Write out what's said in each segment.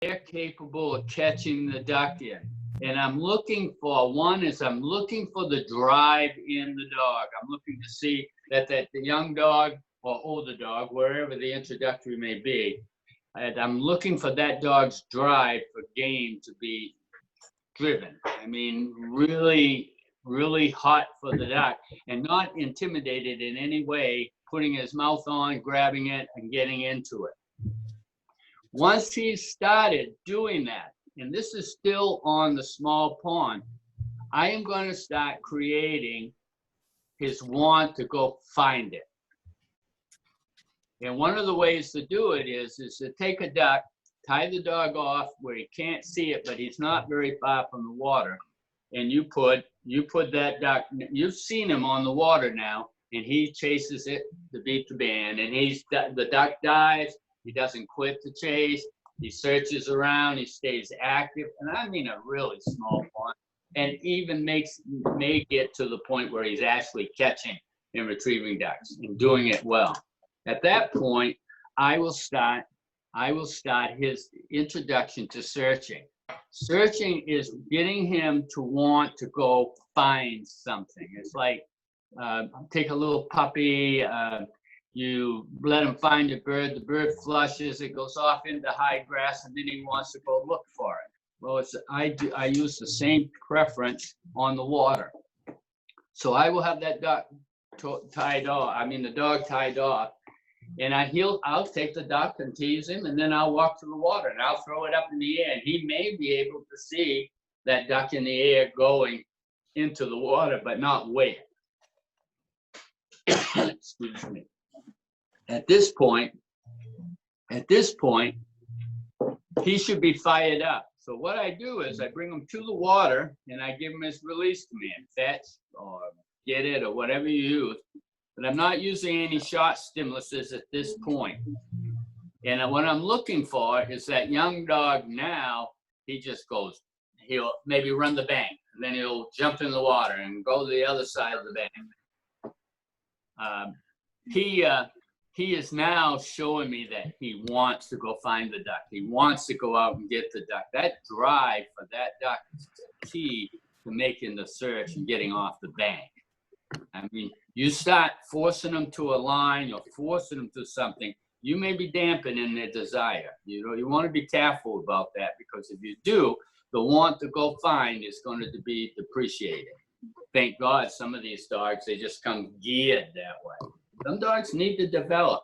they're capable of catching the duck in. And I'm looking for, one is I'm looking for the drive in the dog. I'm looking to see that the young dog or older dog, wherever the introductory may be, and I'm looking for that dog's drive for game to be driven. I mean, really, really hot for the duck and not intimidated in any way, putting his mouth on, grabbing it, and getting into it. Once he's started doing that, and this is still on the small pond, I am going to start creating his want to go find it. And one of the ways to do it is to take a duck, tie the dog off where he can't see it, but he's not very far from the water. And you put that duck, you've seen him on the water now, and he chases it to beat the band. And the duck dives, he doesn't quit the chase, he searches around, he stays active. And I mean a really small pond, and even may get to the point where he's actually catching and retrieving ducks and doing it well. At that point, I will start his introduction to searching. Searching is getting him to want to go find something. It's like, take a little puppy, you let him find a bird, the bird flushes, it goes off into high grass, and then he wants to go look for it. Well, I use the same preference on the water. So I will have that duck tied off, the dog tied off, and I'll take the duck and tease him, and then I'll walk to the water and I'll throw it up in the air, and he may be able to see that duck in the air going into the water, but not where. Excuse me. At this point, he should be fired up. So what I do is I bring him to the water and I give him his release command, fetch or get it or whatever you use. But I'm not using any shot stimuluses at this point. And what I'm looking for is that young dog now, he just goes, he'll maybe run the bank, and then he'll jump in the water and go to the other side of the bank. He is now showing me that he wants to go find the duck. He wants to go out and get the duck. That drive for that duck is key to making the search and getting off the bank. I mean, you start forcing them to a line or forcing them to something, you may be dampening their desire. You want to be careful about that, because if you do, the want to go find is going to be depreciated. Thank God some of these dogs, they just come geared that way. Some dogs need to develop.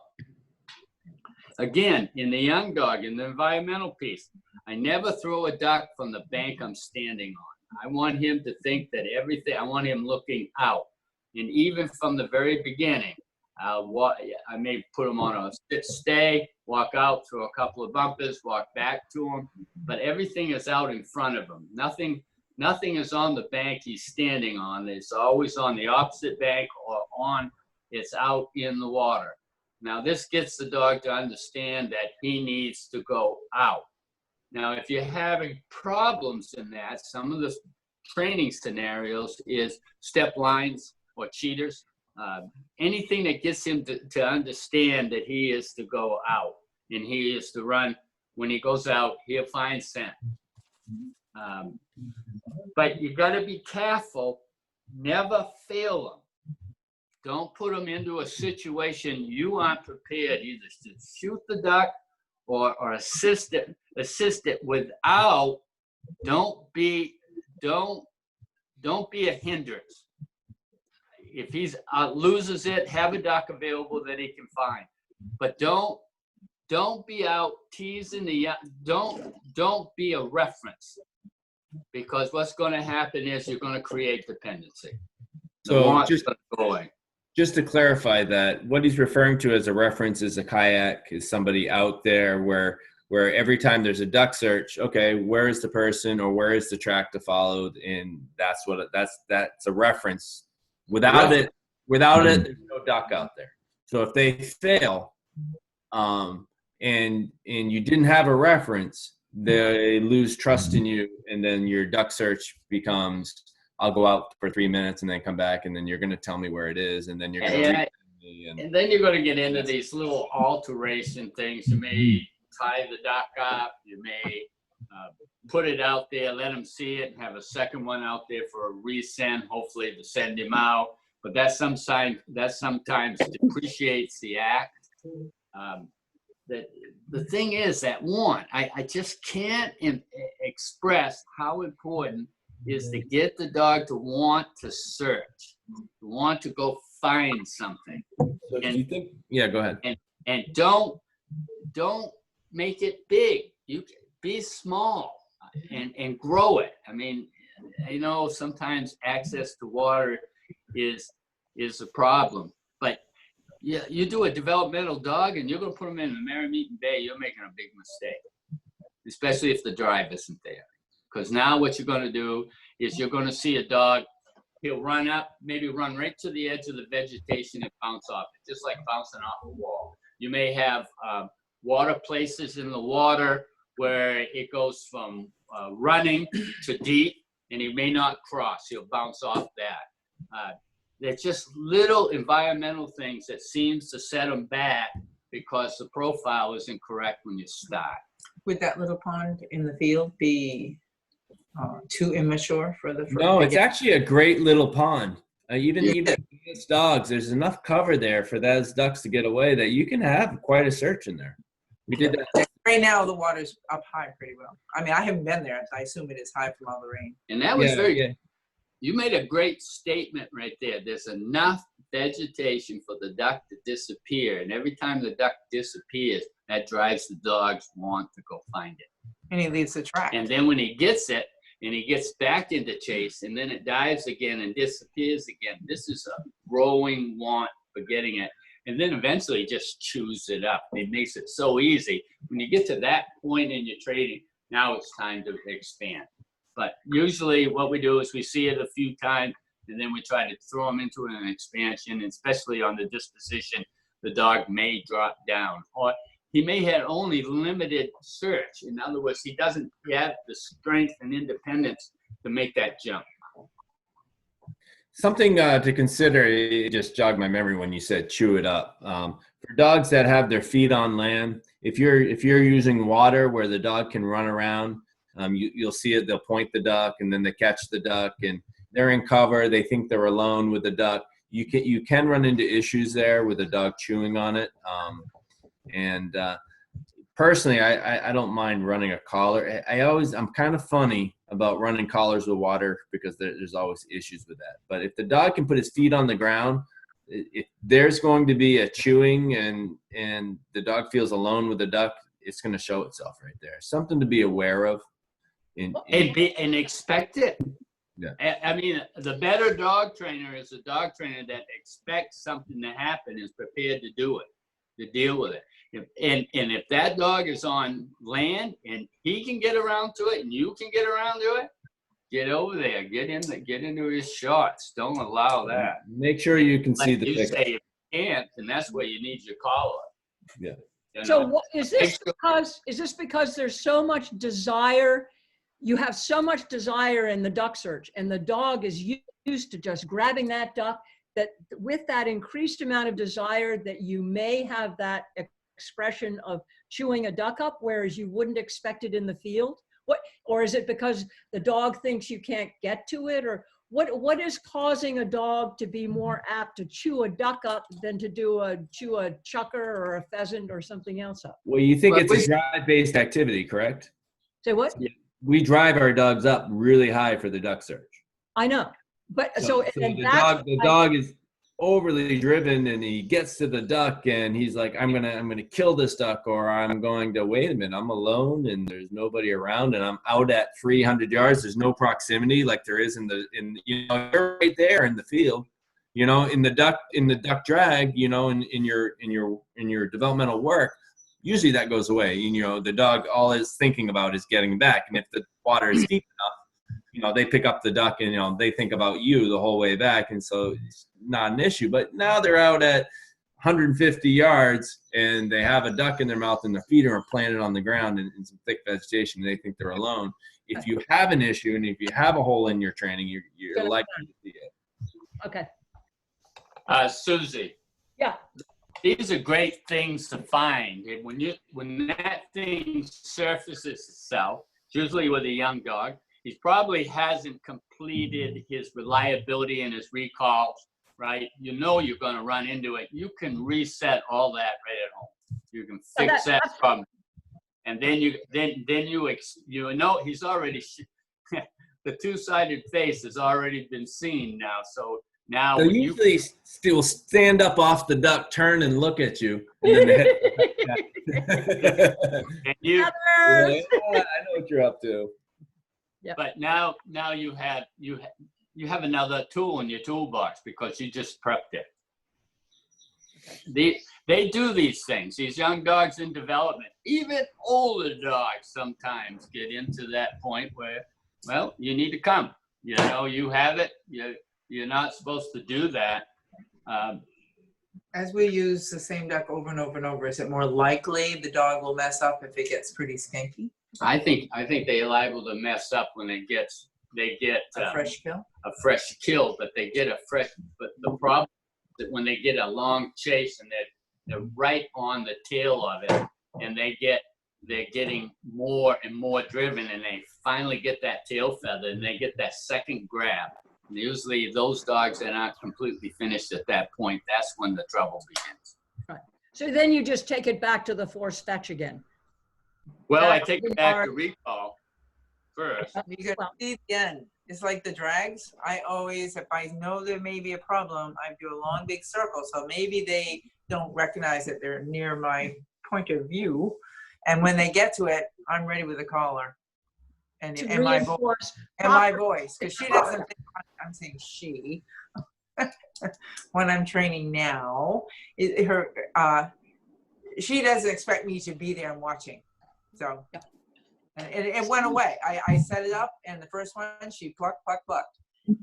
Again, in the young dog, in the environmental piece, I never throw a duck from the bank I'm standing on. I want him to think that I want him looking out. And even from the very beginning, I may put him on a stay, walk out through a couple of bumpers, walk back to him, but everything is out in front of him. Nothing is on the bank he's standing on. It's always on the opposite bank or it's out in the water. Now, this gets the dog to understand that he needs to go out. Now, if you're having problems in that, some of the training scenarios is step lines or cheaters, anything that gets him to understand that he is to go out and he is to run. When he goes out, he'll find scent. But you got to be careful. Never fail them. Don't put them into a situation you aren't prepared either to shoot the duck or assist it without. Don't be a hindrance. If he loses it, have a duck available that he can find. But don't be out teasing don't be a reference, because what's going to happen is you're going to create dependency. So just to clarify that, what he's referring to as a reference is a kayak, is somebody out there where every time there's a duck search, okay, where is the person or where is the track to follow? And that's a reference. Without it, there's no duck out there. So if they fail, and you didn't have a reference, they lose trust in you, and then your duck search becomes, I'll go out for 3 minutes and then come back, and then you're going to tell me where it is, and then you're going to and then you're going to get into these little alteration things. You may tie the duck up. You may put it out there, let him see it, and have a second one out there for a resend, hopefully to send him out. But that sometimes depreciates the act. The thing is that I just can't express how important is to get the dog to want to search, to want to go find something. So do you think? Yeah, go ahead. And don't make it big. You be small and grow it. I mean, I know sometimes access to water is a problem, but yeah, you do a developmental dog and you're going to put them in the Merrimack Bay, you're making a big mistake, especially if the drive isn't there. Because now what you're going to do is you're going to see a dog, he'll run up, maybe run right to the edge of the vegetation and bounce off it, just like bouncing off a wall. You may have water places in the water where it goes from running to deep, and he may not cross. He'll bounce off that. They're just little environmental things that seems to set them back because the profile isn't correct when you start. Would that little pond in the field be too immature for the? No, it's actually a great little pond. Even against dogs, there's enough cover there for those ducks to get away that you can have quite a search in there. We did that. Right now, the water's up high pretty well. I mean, I haven't been there. I assume it is high from all the rain. And that was You made a great statement right there. There's enough vegetation for the duck to disappear. And every time the duck disappears, that drives the dogs want to go find it. And he leaves the track. And then when he gets it, and he gets back into chase, and then it dives again and disappears again. This is a growing want for getting it. And then eventually he just chews it up. It makes it so easy. When you get to that point in your trading, now it's time to expand. But usually what we do is we see it a few times, and then we try to throw them into an expansion, and especially on the disposition, the dog may drop down. Or he may have only limited search. In other words, he doesn't have the strength and independence to make that jump. Something to consider, it just jogged my memory when you said chew it up. For dogs that have their feet on land, if you're using water where the dog can run around, you'll see it, they'll point the duck and then they catch the duck and they're in cover, they think they're alone with the duck. You can run into issues there with the dog chewing on it. Personally, I don't mind running a collar. I'm kind of funny about running collars with water because there's always issues with that. But if the dog can put his feet on the ground, if there's going to be a chewing and the dog feels alone with the duck, it's going to show itself right there. Something to be aware of. And expect it. Yeah. I mean, the better dog trainer is a dog trainer that expects something to happen, is prepared to do it, to deal with it. And if that dog is on land and he can get around to it and you can get around to it, get over there, get into his shots. Don't allow that. Make sure you can see the picture. Say you can't, and that's where you need your collar. Yeah. You know? So what, is this because there's so much desire? You have so much desire in the duck search, and the dog is used to just grabbing that duck, that with that increased amount of desire that you may have that expression of chewing a duck up, whereas you wouldn't expect it in the field? Or is it because the dog thinks you can't get to it? Or what is causing a dog to be more apt to chew a duck up than to chew a chucker or a pheasant or something else up? Well, you think it's a drive-based activity, correct? Say what? Yeah. We drive our dogs up really high for the duck search. I know. But the dog is overly driven and he gets to the duck and he's like, I'm gonna kill this duck, or I'm going to, wait a minute, I'm alone and there's nobody around and I'm out at 300 yards. There's no proximity like there is you're right there in the field, in the duck drag, in your developmental work. Usually that goes away. The dog, all is thinking about is getting back. And if the water is deep enough, they pick up the duck and, they think about you the whole way back. And so it's not an issue. But now they're out at 150 yards and they have a duck in their mouth and their feet are planted on the ground in some thick vegetation. And they think they're alone. If you have an issue and if you have a hole in your training, you're likely to see it. Okay. Susie. Yeah. these are great things to find. And when that thing surfaces itself, usually with a young dog, he probably hasn't completed his reliability and his recalls, right? You know you're going to run into it. You can reset all that right at home. You can fix that problem, and then you know he's already the two-sided face has already been seen now. So now So usually still stand up off the duck, turn and look at you, and then the head. and you. You're like, "Ah, I know what you're up to." Yep. But now you have another tool in your toolbox because you just prepped it. They do these things. These young dogs in development, even older dogs sometimes get into that point where, well, you need to come. You know, you have it. You're not supposed to do that. As we use the same duck over and over and over, is it more likely the dog will mess up if it gets pretty skanky? I think they're liable to mess up when they get A fresh kill? a fresh kill, but they get a fresh. But the problem is that when they get a long chase and they're right on the tail of it, and they're getting more and more driven, and they finally get that tail feather, and they get that second grab. And usually, those dogs that aren't completely finished at that point, that's when the trouble begins. Right. So then you just take it back to the force fetch again. Well, I take it back to recall first. You can see the end. It's like the drags. I always, if I know there may be a problem, I do a long big circle. So maybe they don't recognize that they're near my point of view. And when they get to it, I'm ready with a collar. And my voice, because she doesn't think I'm saying she. When I'm training now, she doesn't expect me to be there and watching. So, and it went away. I set it up, and the first one, she plucked.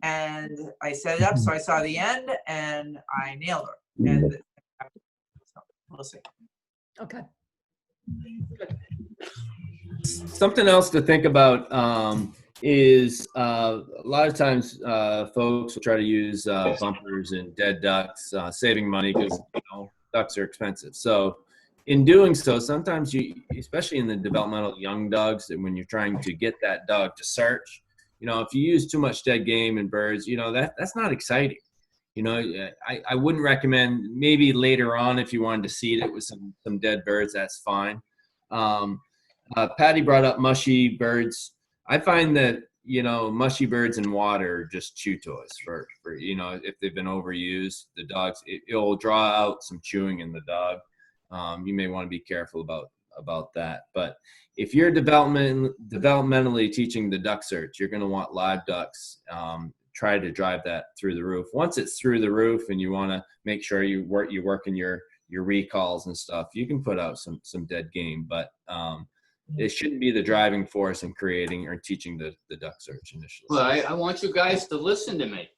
And I set it up, so I saw the end, and I nailed her. And so we'll see. Okay. Good. Something else to think about is a lot of times folks will try to use bumpers and dead ducks, saving money because ducks are expensive. So in doing so, sometimes you, especially in the developmental young dogs, and when you're trying to get that dog to search, if you use too much dead game and birds, that's not exciting. I wouldn't recommend. Maybe later on, if you wanted to seed it with some dead birds, that's fine. Patty brought up mushy birds. I find that, mushy birds in water are just chew toys for if they've been overused. The dogs, it'll draw out some chewing in the dog. You may want to be careful about that. But if you're developmentally teaching the duck search, you're going to want live ducks. Try to drive that through the roof. Once it's through the roof and you want to make sure you're working your recalls and stuff, you can put out some dead game, but it shouldn't be the driving force in creating or teaching the duck search initially. Well, I want you guys to listen to me.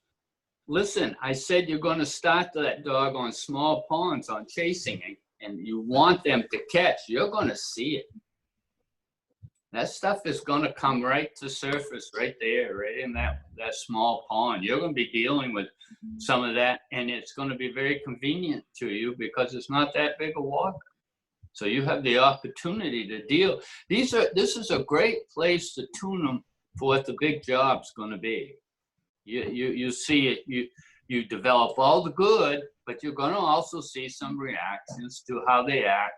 Listen, I said you're going to start that dog on small ponds on chasing, and you want them to catch. You're going to see it. That stuff is going to come right to surface right there, right in that small pond. You're going to be dealing with some of that, and it's going to be very convenient to you because it's not that big a water. So you have the opportunity to deal. This is a great place to tune them for what the big job's going to be. You see it. You develop all the good, but you're going to also see some reactions to how they act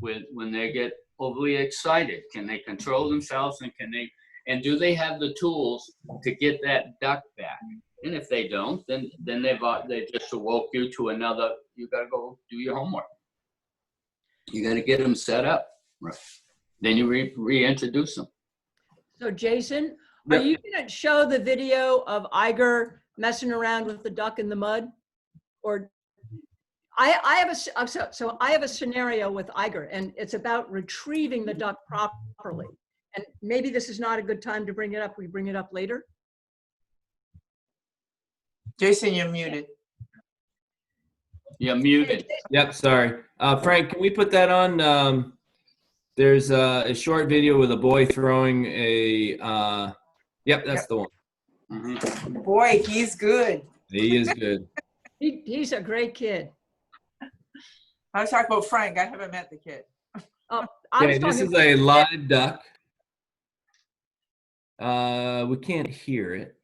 when they get overly excited. Can they control themselves, and do they have the tools to get that duck back? And if they don't, then they just awoke you to another. You got to go do your homework. You got to get them set up. Right. Then you reintroduce them. So Jason, are you going to show the video of Iger messing around with the duck in the mud? Or I have a scenario with Iger, and it's about retrieving the duck properly. And maybe this is not a good time to bring it up. We bring it up later. Jason, you're muted. You're muted. Yep, sorry. Frank, can we put that on? There's a short video with a boy throwing a, yep, that's the one. Mm-hmm. Boy, he's good. He is good. He's a great kid. I was talking about Frank. I haven't met the kid. Oh, I was Okay, this talking is a live duck. We can't hear it.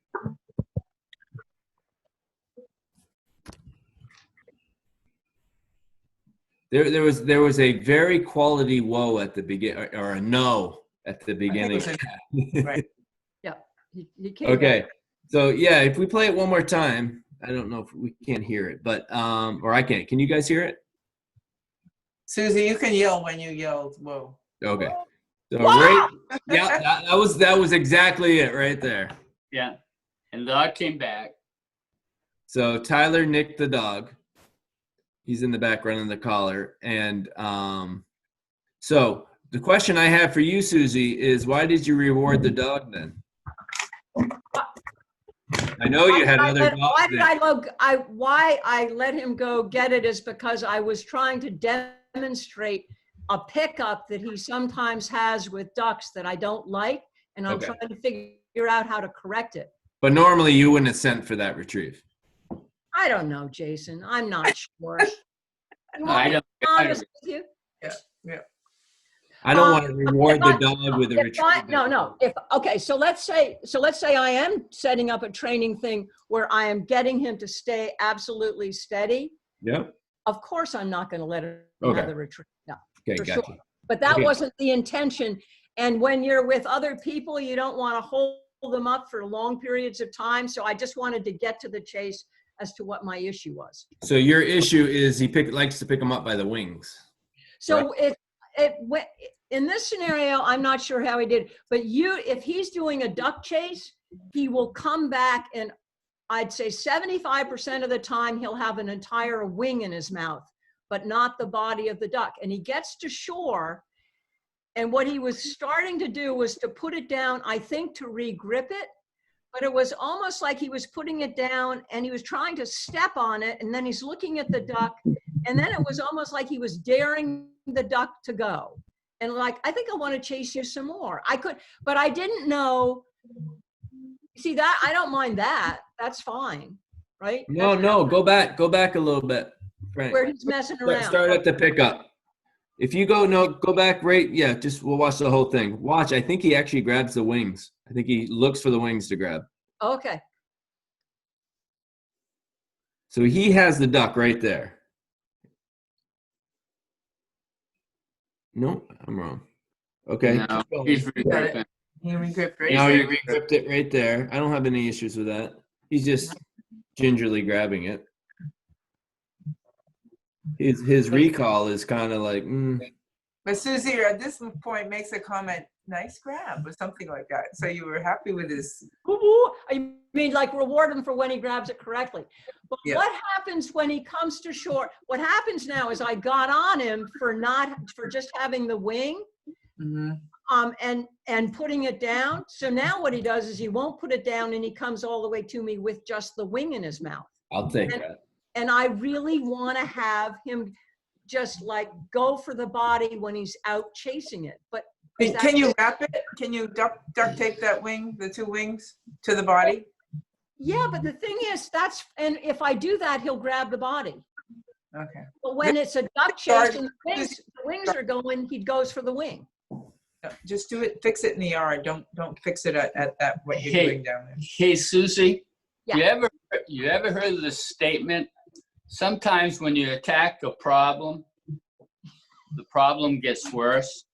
There was a very quality whoa at the begin, or a no at the beginning. Right. he came Okay, back. so yeah, if we play it one more time, I don't know if we can't hear it, but or I can't. Can you guys hear it? Susie, you can yell when you yelled. Whoa. Okay. So right, yeah, that was exactly it right there. Yeah. And the dog came back. So Tyler nicked the dog. He's in the back running the collar. And so the question I have for you, Susie, is why did you reward the dog then? I know you had other dogs. Why I let him go get it is because I was trying to demonstrate a pickup that he sometimes has with ducks that I don't like, and I'm trying to figure out how to correct it. But normally you wouldn't have sent for that retrieve. I don't know, Jason. I'm not sure. You want I me to don't- be honest with you? Yeah. I don't want to reward the dog with a retrieve. No. So let's say I am setting up a training thing where I am getting him to stay absolutely steady. Yep. Of course, I'm not going to let him have the retrieve. No, Okay, for gotcha. sure. But that wasn't the intention. And when you're with other people, you don't want to hold them up for long periods of time. So I just wanted to get to the chase as to what my issue was. So your issue is he likes to pick them up by the wings. So in this scenario, I'm not sure how he did, but if he's doing a duck chase, he will come back, and I'd say 75% of the time he'll have an entire wing in his mouth, but not the body of the duck. And he gets to shore, and what he was starting to do was to put it down, I think, to re-grip it, but it was almost like he was putting it down and he was trying to step on it, and then he's looking at the duck, and then it was almost like he was daring the duck to go. And like, I think I want to chase you some more. But I didn't know. See that? I don't mind that. That's fine, right? No, go back a little bit, Frank. Where he's messing around. Start at the pickup. If you go back right, we'll watch the whole thing. Watch, I think he actually grabs the wings. I think he looks for the wings to grab. Okay. So he has the duck right there. No, I'm wrong. Okay. No, he's regripping. He regripped right Now there. you gripped it right there. I don't have any issues with that. He's just gingerly grabbing it. His recall is kind of like, But Susie, at this point, makes a comment, nice grab, or something like that. So you were happy with his. I mean, like reward him for when he grabs it correctly. But what happens when he comes to shore? What happens now is I got on him for just having the wing, and putting it down. So now what he does is he won't put it down, and he comes all the way to me with just the wing in his mouth. I'll take that. And I really want to have him just like go for the body when he's out chasing it. But Can you wrap it? Can you duct tape that wing, the two wings, to the body? Yeah, but the thing is, and if I do that, he'll grab the body. Okay. But when it's a duck chase and the wings are going, he goes for the wing. Just do it, fix it in the yard. Don't fix it at that, what you're doing down there. Hey, Susie, Yeah. you ever heard of this statement? Sometimes when you attack a problem, the problem gets worse.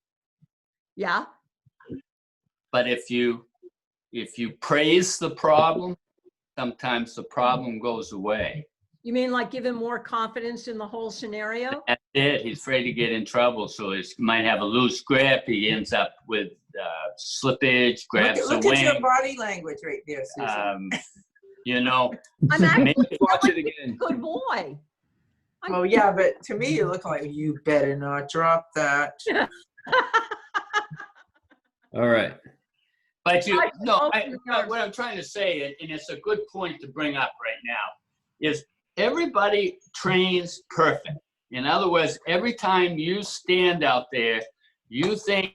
Yeah. But if you praise the problem, sometimes the problem goes away. You mean like give him more confidence in the whole scenario? That's it. He's afraid to get in trouble, so he might have a loose grip. He ends up with slippage, grabs the Look at your wing. body language right there, Susie. I'm actually Watch it again. a good boy. Oh yeah, but to me you look like you better not drop that. All right. But what I'm trying to say, and it's a good point to bring up right now, is everybody trains perfect. In other words, every time you stand out there, you think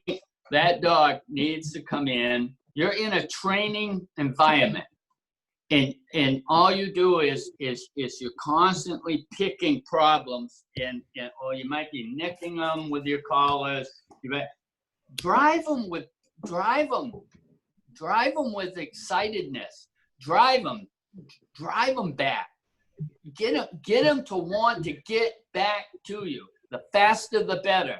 that dog needs to come in. You're in a training environment. and all you do is you're constantly picking problems, and or you might be nicking them with your collars. You might drive them with excitedness. Drive them back. Get them to want to get back to you. The faster, the better.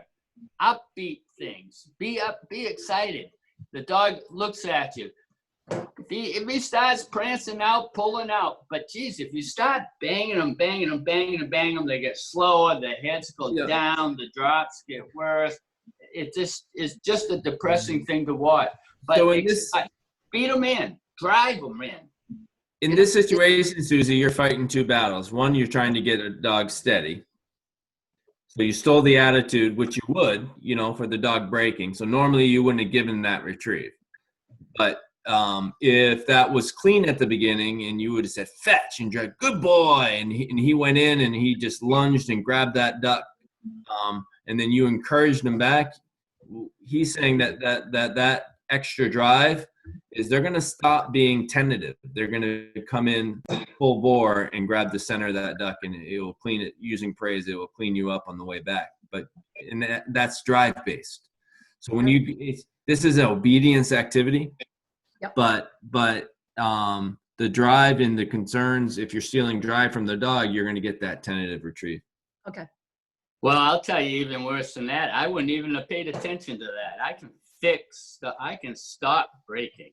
Upbeat things. Be excited. The dog looks at you. If he starts prancing out, pulling out, but geez, if you start banging them, they get slower, their heads go down, the drops get worse. It just is just a depressing thing to watch. But So beat them in, drive them in. In this situation, Susie, you're fighting two battles. One, you're trying to get a dog steady. So you stole the attitude, which you would, for the dog breaking. So normally you wouldn't have given that retrieve. But if that was clean at the beginning and you would have said, fetch, and dragged, good boy, and he went in and he just lunged and grabbed that duck, and then you encouraged him back, he's saying that extra drive is they're going to stop being tentative. They're going to come in full bore and grab the center of that duck, and it will clean it using praise. It will clean you up on the way back. And that's drive based. So when this is an obedience activity, yep. but the drive and the concerns, if you're stealing drive from the dog, you're going to get that tentative retrieve. Okay. Well, I'll tell you even worse than that. I wouldn't even have paid attention to that. I can stop breaking,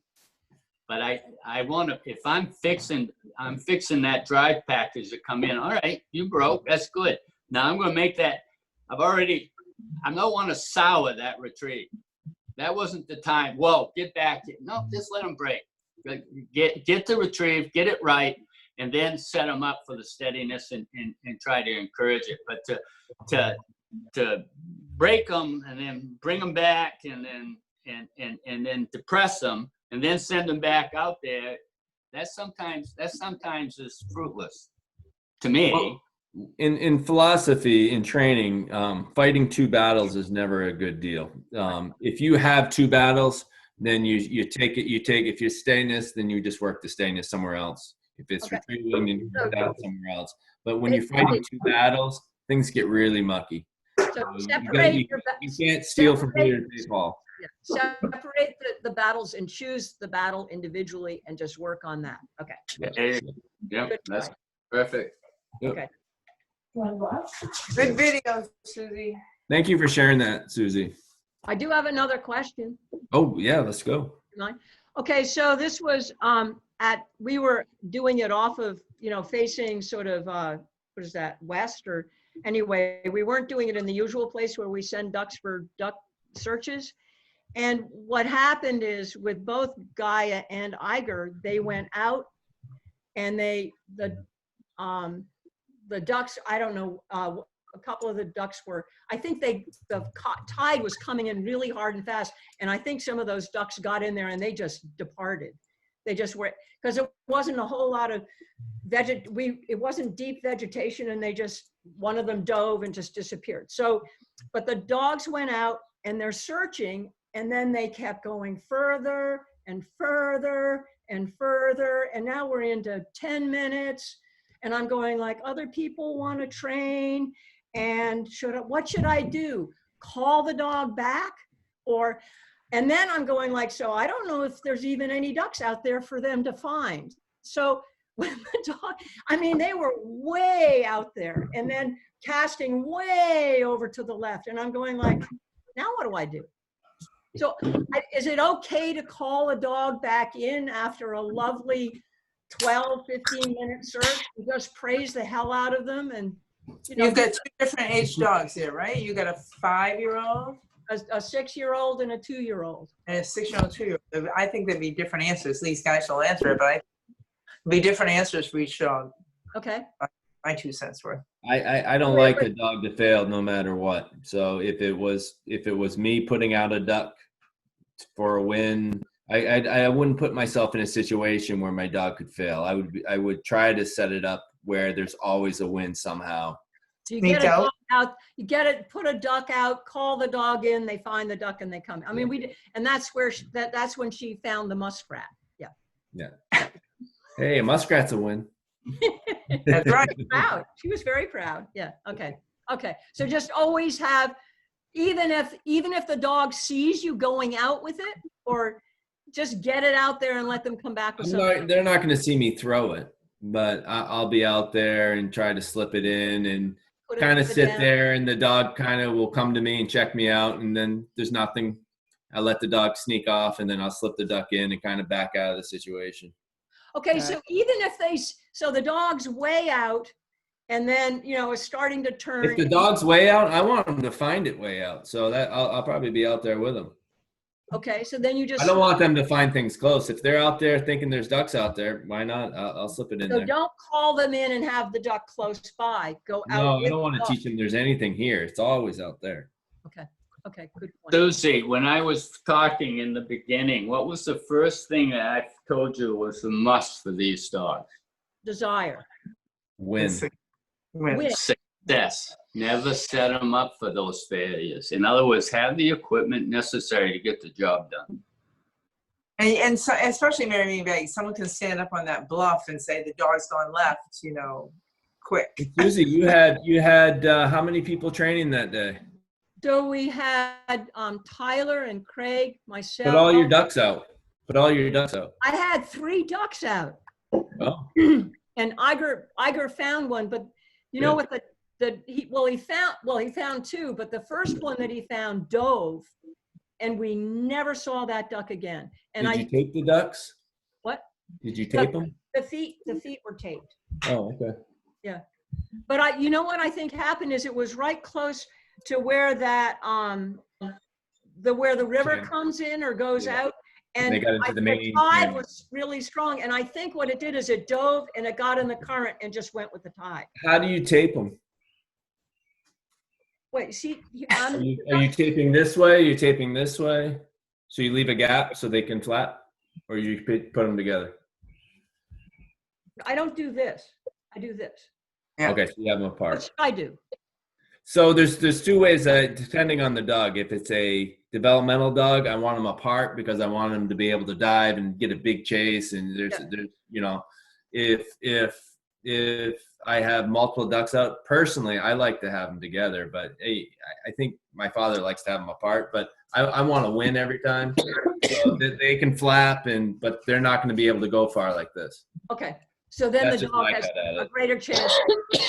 but I want to, if I'm fixing that drive package to come in. All right, you broke, that's good. Now I'm going to make that, I don't want to sour that retrieve. That wasn't the time. Whoa, get back. No, just let them break. Get the retrieve, get it right, and then set them up for the steadiness and try to encourage it. But to break them and then bring them back and then depress them and then send them back out there, that sometimes is fruitless to me. Well, in philosophy, in training, fighting two battles is never a good deal. If you have two battles, then you take it. If you're steadiness, then you just work the steadiness somewhere else. If it's retrieving, then you put that somewhere else. But when you're fighting two battles, things get really mucky. So separate you can't steal from Peter to pay Paul. Yeah. Separate the battles and choose the battle individually and just work on that. Okay. Yeah, that's perfect. Okay. Good video, Susie. Thank you for sharing that, Susie. I do have another question. Oh yeah, let's go. Okay, so this was we were doing it off of, facing sort of, what is that, west, or anyway, we weren't doing it in the usual place where we send ducks for duck searches. And what happened is with both Gaia and Iger, they went out and the ducks, I don't know, a couple of the ducks were, I think the tide was coming in really hard and fast. And I think some of those ducks got in there and they just departed. They just were, because it wasn't a whole lot of it wasn't deep vegetation, and one of them dove and just disappeared. So, but the dogs went out and they're searching, and then they kept going further and further and further. And now we're into 10 minutes. And I'm going like, other people want to train, and what should I do? Call the dog back? And then I'm going like, so I don't know if there's even any ducks out there for them to find. So when the dog, they were way out there and then casting way over to the left. And I'm going like, now what do I do? So is it okay to call a dog back in after a lovely 12, 15-minute search and just praise the hell out of them? And you've got two different age dogs here, right? You got a 5-year-old, a 6-year-old, and a 2-year-old. And a 6-year-old, 2-year-old. I think there'd be different answers. These guys will answer it, but it'd be different answers for each dog. Okay. My 2 cents worth. I don't like a dog to fail no matter what. So if it was me putting out a duck for a win, I wouldn't put myself in a situation where my dog could fail. I would try to set it up where there's always a win somehow. So you get a dog out, put a duck out, call the dog in, they find the duck and they come. And that's where that's when she found the muskrat. Yeah. Yeah. Hey, a muskrat's a win. That's right. Proud. She was very proud. Yeah. Okay. Okay. So just always have, even if the dog sees you going out with it, or just get it out there and let them come back with something. They're not going to see me throw it, but I'll be out there and try to slip it in and kind of sit there, and the dog kind of will come to me and check me out, and then there's nothing. I let the dog sneak off, and then I'll slip the duck in and kind of back out of the situation. Okay, so even if so the dog's way out, and then, is starting to turn. If the dog's way out, I want them to find it way out. So that I'll probably be out there with them. Okay, so then you just. I don't want them to find things close. If they're out there thinking there's ducks out there, why not? I'll slip it in there. So don't call them in and have the duck close by. Go out. No, I don't want to teach them there's anything here. It's always out there. Okay. Okay, good point. Susie, when I was talking in the beginning, what was the first thing that I told you was a must for these dogs? Desire. Win. Success. Never set them up for those failures. In other words, have the equipment necessary to get the job done. And so, especially Mary Mean Bay, someone can stand up on that bluff and say the dog's gone left, quick. Susie, you had how many people training that day? So we had Tyler and Craig, myself. Put all your ducks out. I had 3 ducks out. Oh. And Iger found one, but what he found 2, but the first one that he found dove, and we never saw that duck again. And Did you tape the ducks? What? Did you tape them? The feet were taped. Oh, okay. Yeah. But what I think happened is it was right close to where that where the river comes in or goes out, and they got into the main tide was really strong, and I think what it did is it dove and it got in the current and just went with the tide. How do you tape them? Wait, see, are you taping this way? You're taping this way, so you leave a gap so they can flap, or you put them together? I don't do this. I do this. Yeah. Okay, so you have them apart. What should I do? So there's 2 ways that, depending on the dog. If it's a developmental dog, I want them apart because I want them to be able to dive and get a big chase. And there's if I have multiple ducks out, personally, I like to have them together. But hey, I think my father likes to have them apart. But I want to win every time. So that they can flap, but they're not going to be able to go far like this. Okay, so then That's the just dog my has cut at a it. greater chance.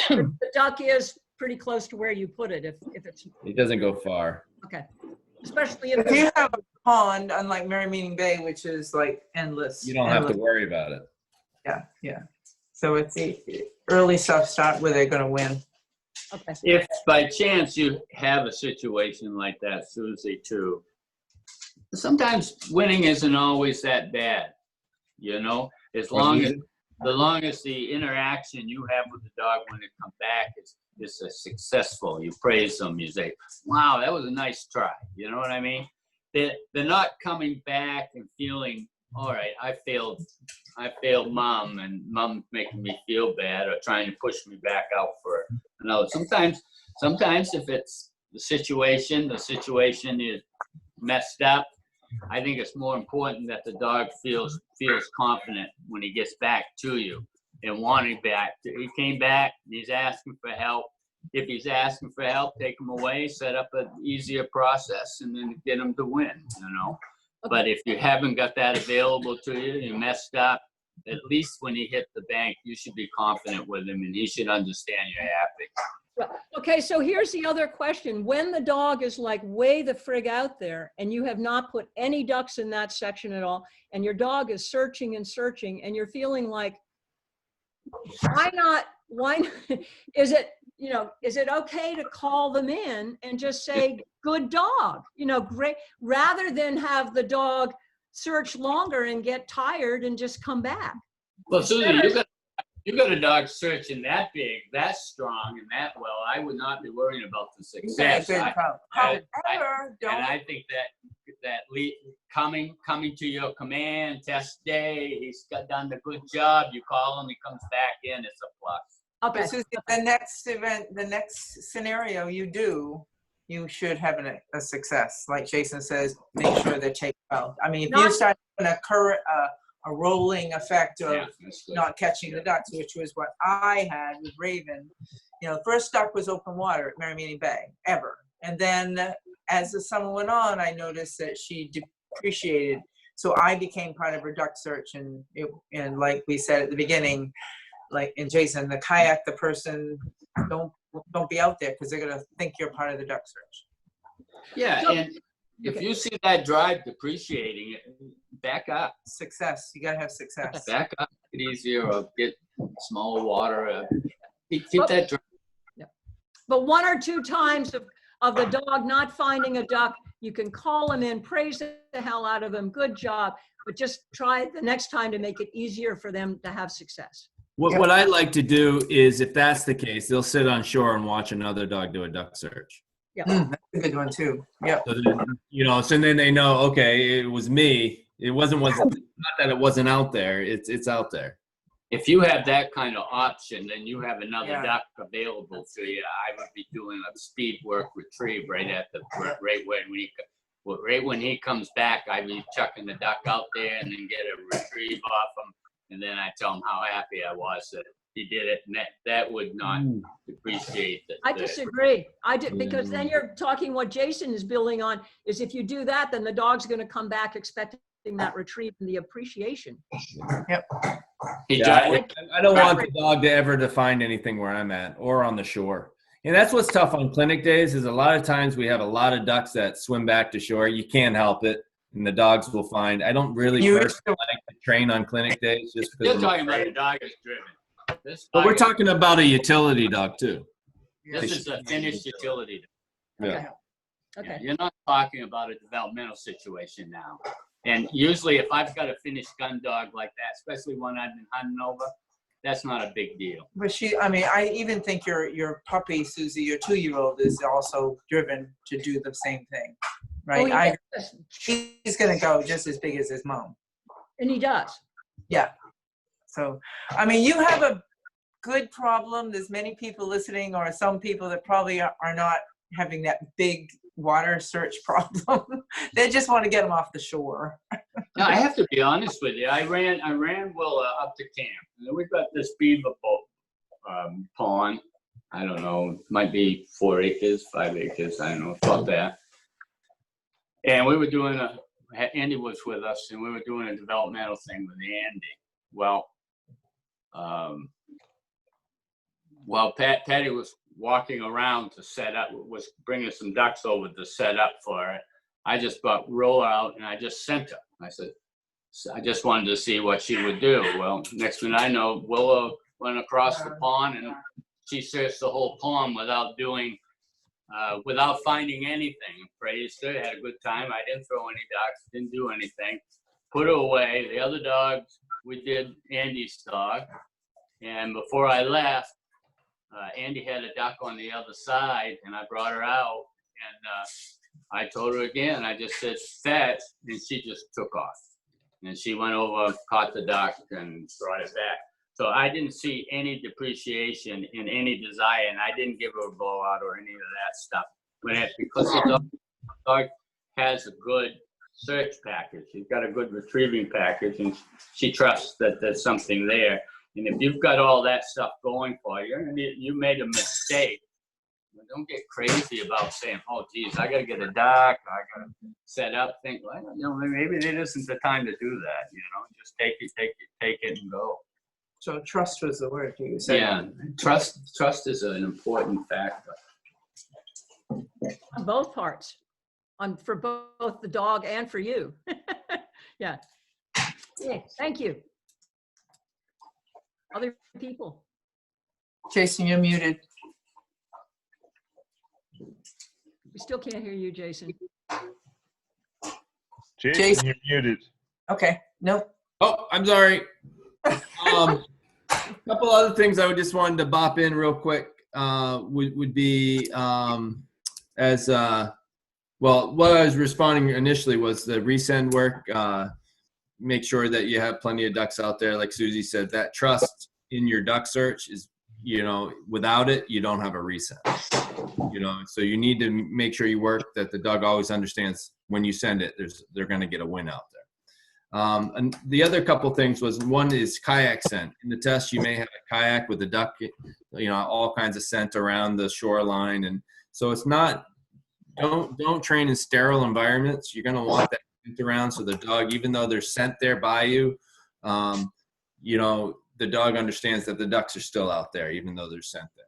The duck is pretty close to where you put it if it's It doesn't go far. okay, especially if If you have a pond, unlike Mary Meaning Bay, which is like endless. You don't have to worry about it. Yeah. So it's the early stuff start where they're going to win. okay. If by chance you have a situation like that, Susie, too, sometimes winning isn't always that bad, as long as the interaction you have with the dog when it comes back is successful. You praise them, you say, wow, that was a nice try. You know what I mean? They're not coming back and feeling, all right, I failed mom, and mom's making me feel bad or trying to push me back out for another. Sometimes if it's the situation is messed up, I think it's more important that the dog feels confident when he gets back to you and wanting back. He came back, and he's asking for help. If he's asking for help, take him away, set up an easier process, and then get him to win, But if you haven't got that available to you, you messed up, at least when he hit the bank, you should be confident with him, and he should understand you're happy. Well, okay, so here's the other question. When the dog is like way the frig out there and you have not put any ducks in that section at all, and your dog is searching and searching, and you're feeling like, why not, is it okay to call them in and just say, good dog, great, rather than have the dog search longer and get tired and just come back? Well, Susie, you got a dog searching that big, that strong, and that well. I would not be worrying about the success. However, and I think that coming to your command, test day, he's done a good job. You call him, he comes back in. It's a plus. Okay. But Susie, the next event, the next scenario you should have a success. Like Jason says, make sure they're taken well. I mean, if you start having rolling effect of Yeah, that's good. not catching the ducks, which was what I had with Raven. You know, first duck was open water at Merrymeeting Bay, ever. And then as the summer went on, I noticed that she depreciated. So I became part of her duck search. And like we said at the beginning, like in Jason, the kayak, the person, don't be out there because they're going to think you're part of the duck search. Yeah, and if you see that drive depreciating, back up. Success. You got to have success. Back up, get easier, or get smaller water. Keep that drive. But 1 or 2 times of the dog not finding a duck, you can call him in, praise the hell out of him, good job, but just try the next time to make it easier for them to have success. What I like to do is, if that's the case, they'll sit on shore and watch another dog do a duck search. Yeah, That's a good one too. Yeah. So then, so then they know, okay, it was me. It wasn't not that it wasn't out there. It's out there. If you have that kind of option, then you have another Yeah. duck available to you. I would be doing a speed work retrieve right when he comes back. I'd be chucking the duck out there and then get a retrieve off him, and then I tell him how happy I was that he did it, and that would not depreciate. I disagree. Because then you're talking what Jason is building on is if you do that, then the dog's going to come back expecting that retrieve and the appreciation. I don't want the dog to ever to find anything where I'm at or on the shore. And that's what's tough on clinic days is a lot of times we have a lot of ducks that swim back to shore. You can't help it. And the dogs will find. I don't really personally like to train on clinic days just because You're talking about a dog is driven. But we're talking about a utility dog too. This is a finished utility dog. Yeah. Okay. You're not talking about a developmental situation now. And usually if I've got a finished gun dog like that, especially one I've been hunting over, that's not a big deal. But I even think your puppy, Susie, your 2-year-old is also driven to do the same thing, right? Oh, yes. He's going to go just as big as his mom. And he does. Yeah. So, you have a good problem. There's many people listening, or some people that probably are not having that big water search problem. They just want to get them off the shore. Now, I have to be honest with you. I ran Willa up to camp. And then we've got this beaver pond. I don't know, it might be 4 acres, 5 acres. I don't know about that. And we were doing Andy was with us, and we were doing a developmental thing with Andy. While Patty was walking around to set up, was bringing some ducks over to set up for it, I just brought Roller out and I just sent her. I said, I just wanted to see what she would do. Well, next thing I know, Willow went across the pond and she searched the whole pond without finding anything. Praised her, had a good time. I didn't throw any ducks, didn't do anything. Put her away. The other dogs, we did Andy's dog. And before I left, Andy had a duck on the other side, and I brought her out, and I told her again, I just said, fetch, and she just took off. And she went over, caught the duck, and brought it back. So I didn't see any depreciation in any desire, and I didn't give her a blowout or any of that stuff. Because the dog has a good search package. She's got a good retrieving package, and she trusts that there's something there. And if you've got all that stuff going for you, and you made a mistake, don't get crazy about saying, oh, geez, I got to get a duck, I got to set up, think, well, maybe it isn't the time to do that, just take it and go. So trust was the word you said. Yeah, trust is an important factor. On both parts, for both the dog and for you. Yeah. Thank you. Other people. Jason, you're muted. We still can't hear you, Jason. Jason. You're muted. Okay. Nope. Oh, I'm sorry. A couple other things I would just wanted to bop in real quick would be what I was responding initially was the resend work. Make sure that you have plenty of ducks out there. Like Susie said, that trust in your duck search is, without it, you don't have a resend. So you need to make sure you work that the dog always understands when you send it, they're going to get a win out And the other couple things was, one is kayak scent. In the test, you may have a kayak with a duck, you know, all kinds of scent around the shoreline. And so it's not, don't train in sterile environments. You're going to want that scent around, so the dog, even though there's scent there by you, you know, the dog understands that the ducks are still out there, even though there's scent there.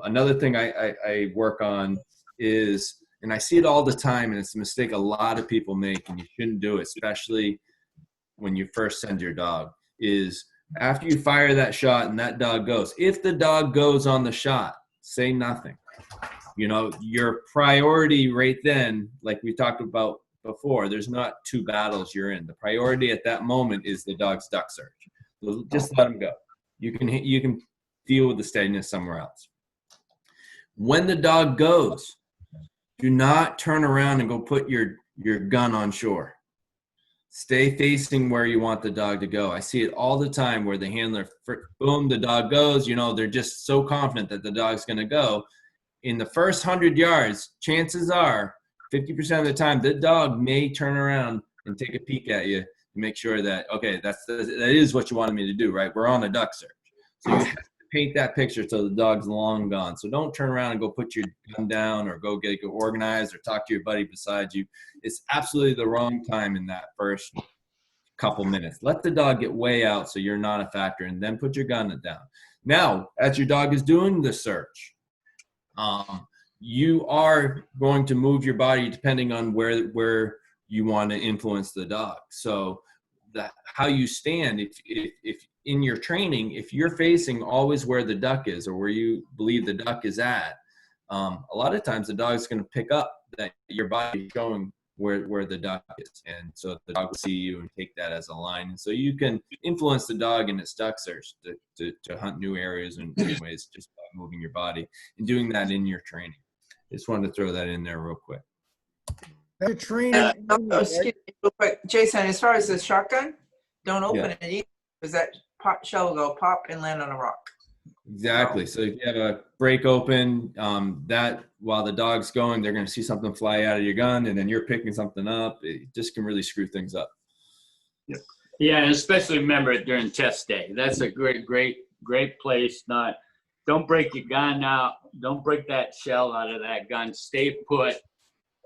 Another thing I work on is, and I see it all the time, and it's a mistake a lot of people make, and you shouldn't do it, especially when you first send your dog, is after you fire that shot and that dog goes, if the dog goes on the shot, say nothing. You know, your priority right then, like we talked about before, there's not two battles you're in. The priority at that moment is the dog's duck search. So just let him go. You can deal with the steadiness somewhere else. When the dog goes, do not turn around and go put your gun on shore. Stay facing where you want the dog to go. I see it all the time where the handler, boom, the dog goes. You know, they're just so confident that the dog's going to go. In the first 100 yards, chances are 50% of the time, the dog may turn around and take a peek at you to make sure that, okay, that is what you wanted me to do, right? We're on a duck search. So you have to paint that picture so the dog's long gone. So don't turn around and go put your gun down or go get organized or talk to your buddy beside you. It's absolutely the wrong time in that first couple minutes. Let the dog get way out so you're not a factor, and then put your gun down. Now, as your dog is doing the search, you are going to move your body depending on where you want to influence the dog. So how you stand, if in your training, if you're facing always where the duck is or where you believe the duck is at, a lot of times the dog's going to pick up that your body is going where the duck is. And so the dog will see you and take that as a line. And so you can influence the dog in its duck search to hunt new areas in ways just by moving your body and doing that in your training. Just wanted to throw that in there real quick. They're training. Excuse me, real quick. Jason, as far as the shotgun, don't open it either, because that shell will go pop and land on a rock. Exactly. So if you have a break open, that while the dog's going, they're going to see something fly out of your gun, and then you're picking something up. It just can really screw things up. Yeah, and especially remember it during test day. That's a great place. Don't break your gun out. Don't break that shell out of that gun. Stay put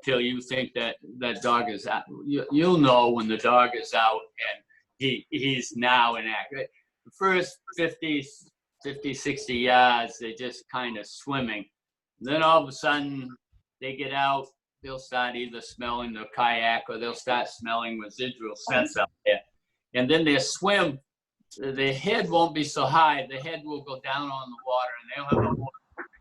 till you think that dog is out. You'll know when the dog is out and he's now in act. The first 50, 60 yards, they're just kind of swimming. Then all of a sudden, they get out. They'll start either smelling the kayak or they'll start smelling residual scents out there. And then their swim, the head won't be so high. The head will go down on the water, and they'll have a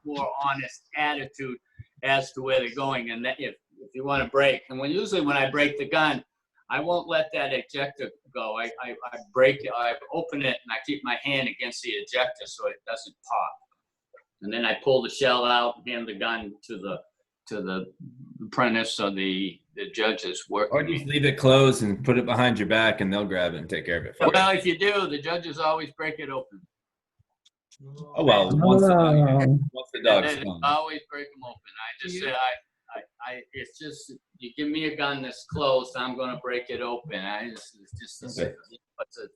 more honest attitude as to where they're going. And that if you want to break, and usually when I break the gun, I won't let that ejector go. I break it, I open it, and I keep my hand against the ejector so it doesn't pop. And then I pull the shell out and hand the gun to the apprentice or the judges working. Or just leave it closed and put it behind your back, and they'll grab it and take care of it for you. Well, if you do, the judges always break it open. Oh, well, once the dog's gone. Always break them open. I just say, it's just, you give me a gun that's closed, I'm going to break it open. It's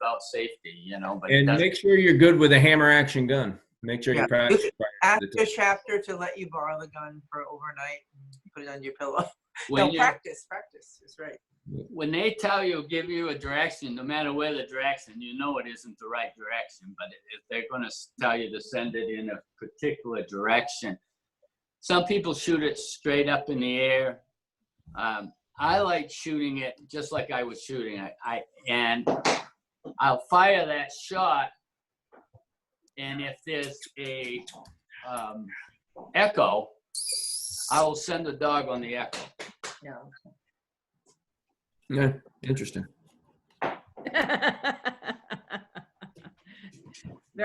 about safety, you know. But and make sure you're good with a hammer action gun. Make sure you practice. Ask your chapter to let you borrow the gun for overnight and put it on your pillow. Practice. That's right. When they give you a direction, no matter where the direction, you know it isn't the right direction. But if they're going to tell you to send it in a particular direction, some people shoot it straight up in the air. I like shooting it just like I was shooting it. And I'll fire that shot, and if there's a echo, I will send the dog on the echo. Yeah, interesting.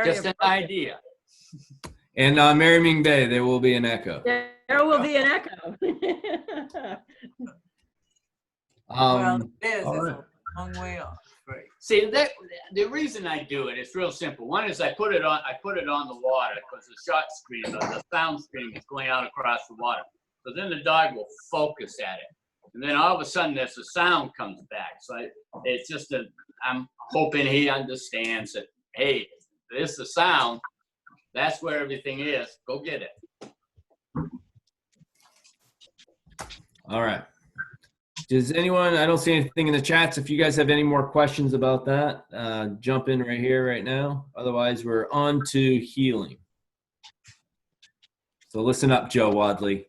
Just an idea. And on Merriming Bay, there will be an echo. There will be an echo. Well, it is. It's a long way off. Right. See, the reason I do it, it's real simple. One is I put it on the water because the shot screen, the sound screen is going out across the water. So then the dog will focus at it. And then all of a sudden there's a sound comes back. So it's just I'm hoping he understands that, hey, this is the sound. That's where everything is. Go get it. All right. Does anyone, I don't see anything in the chats. If you guys have any more questions about that, jump in right here, right now. Otherwise, we're on to healing. So listen up, Joe Wadley.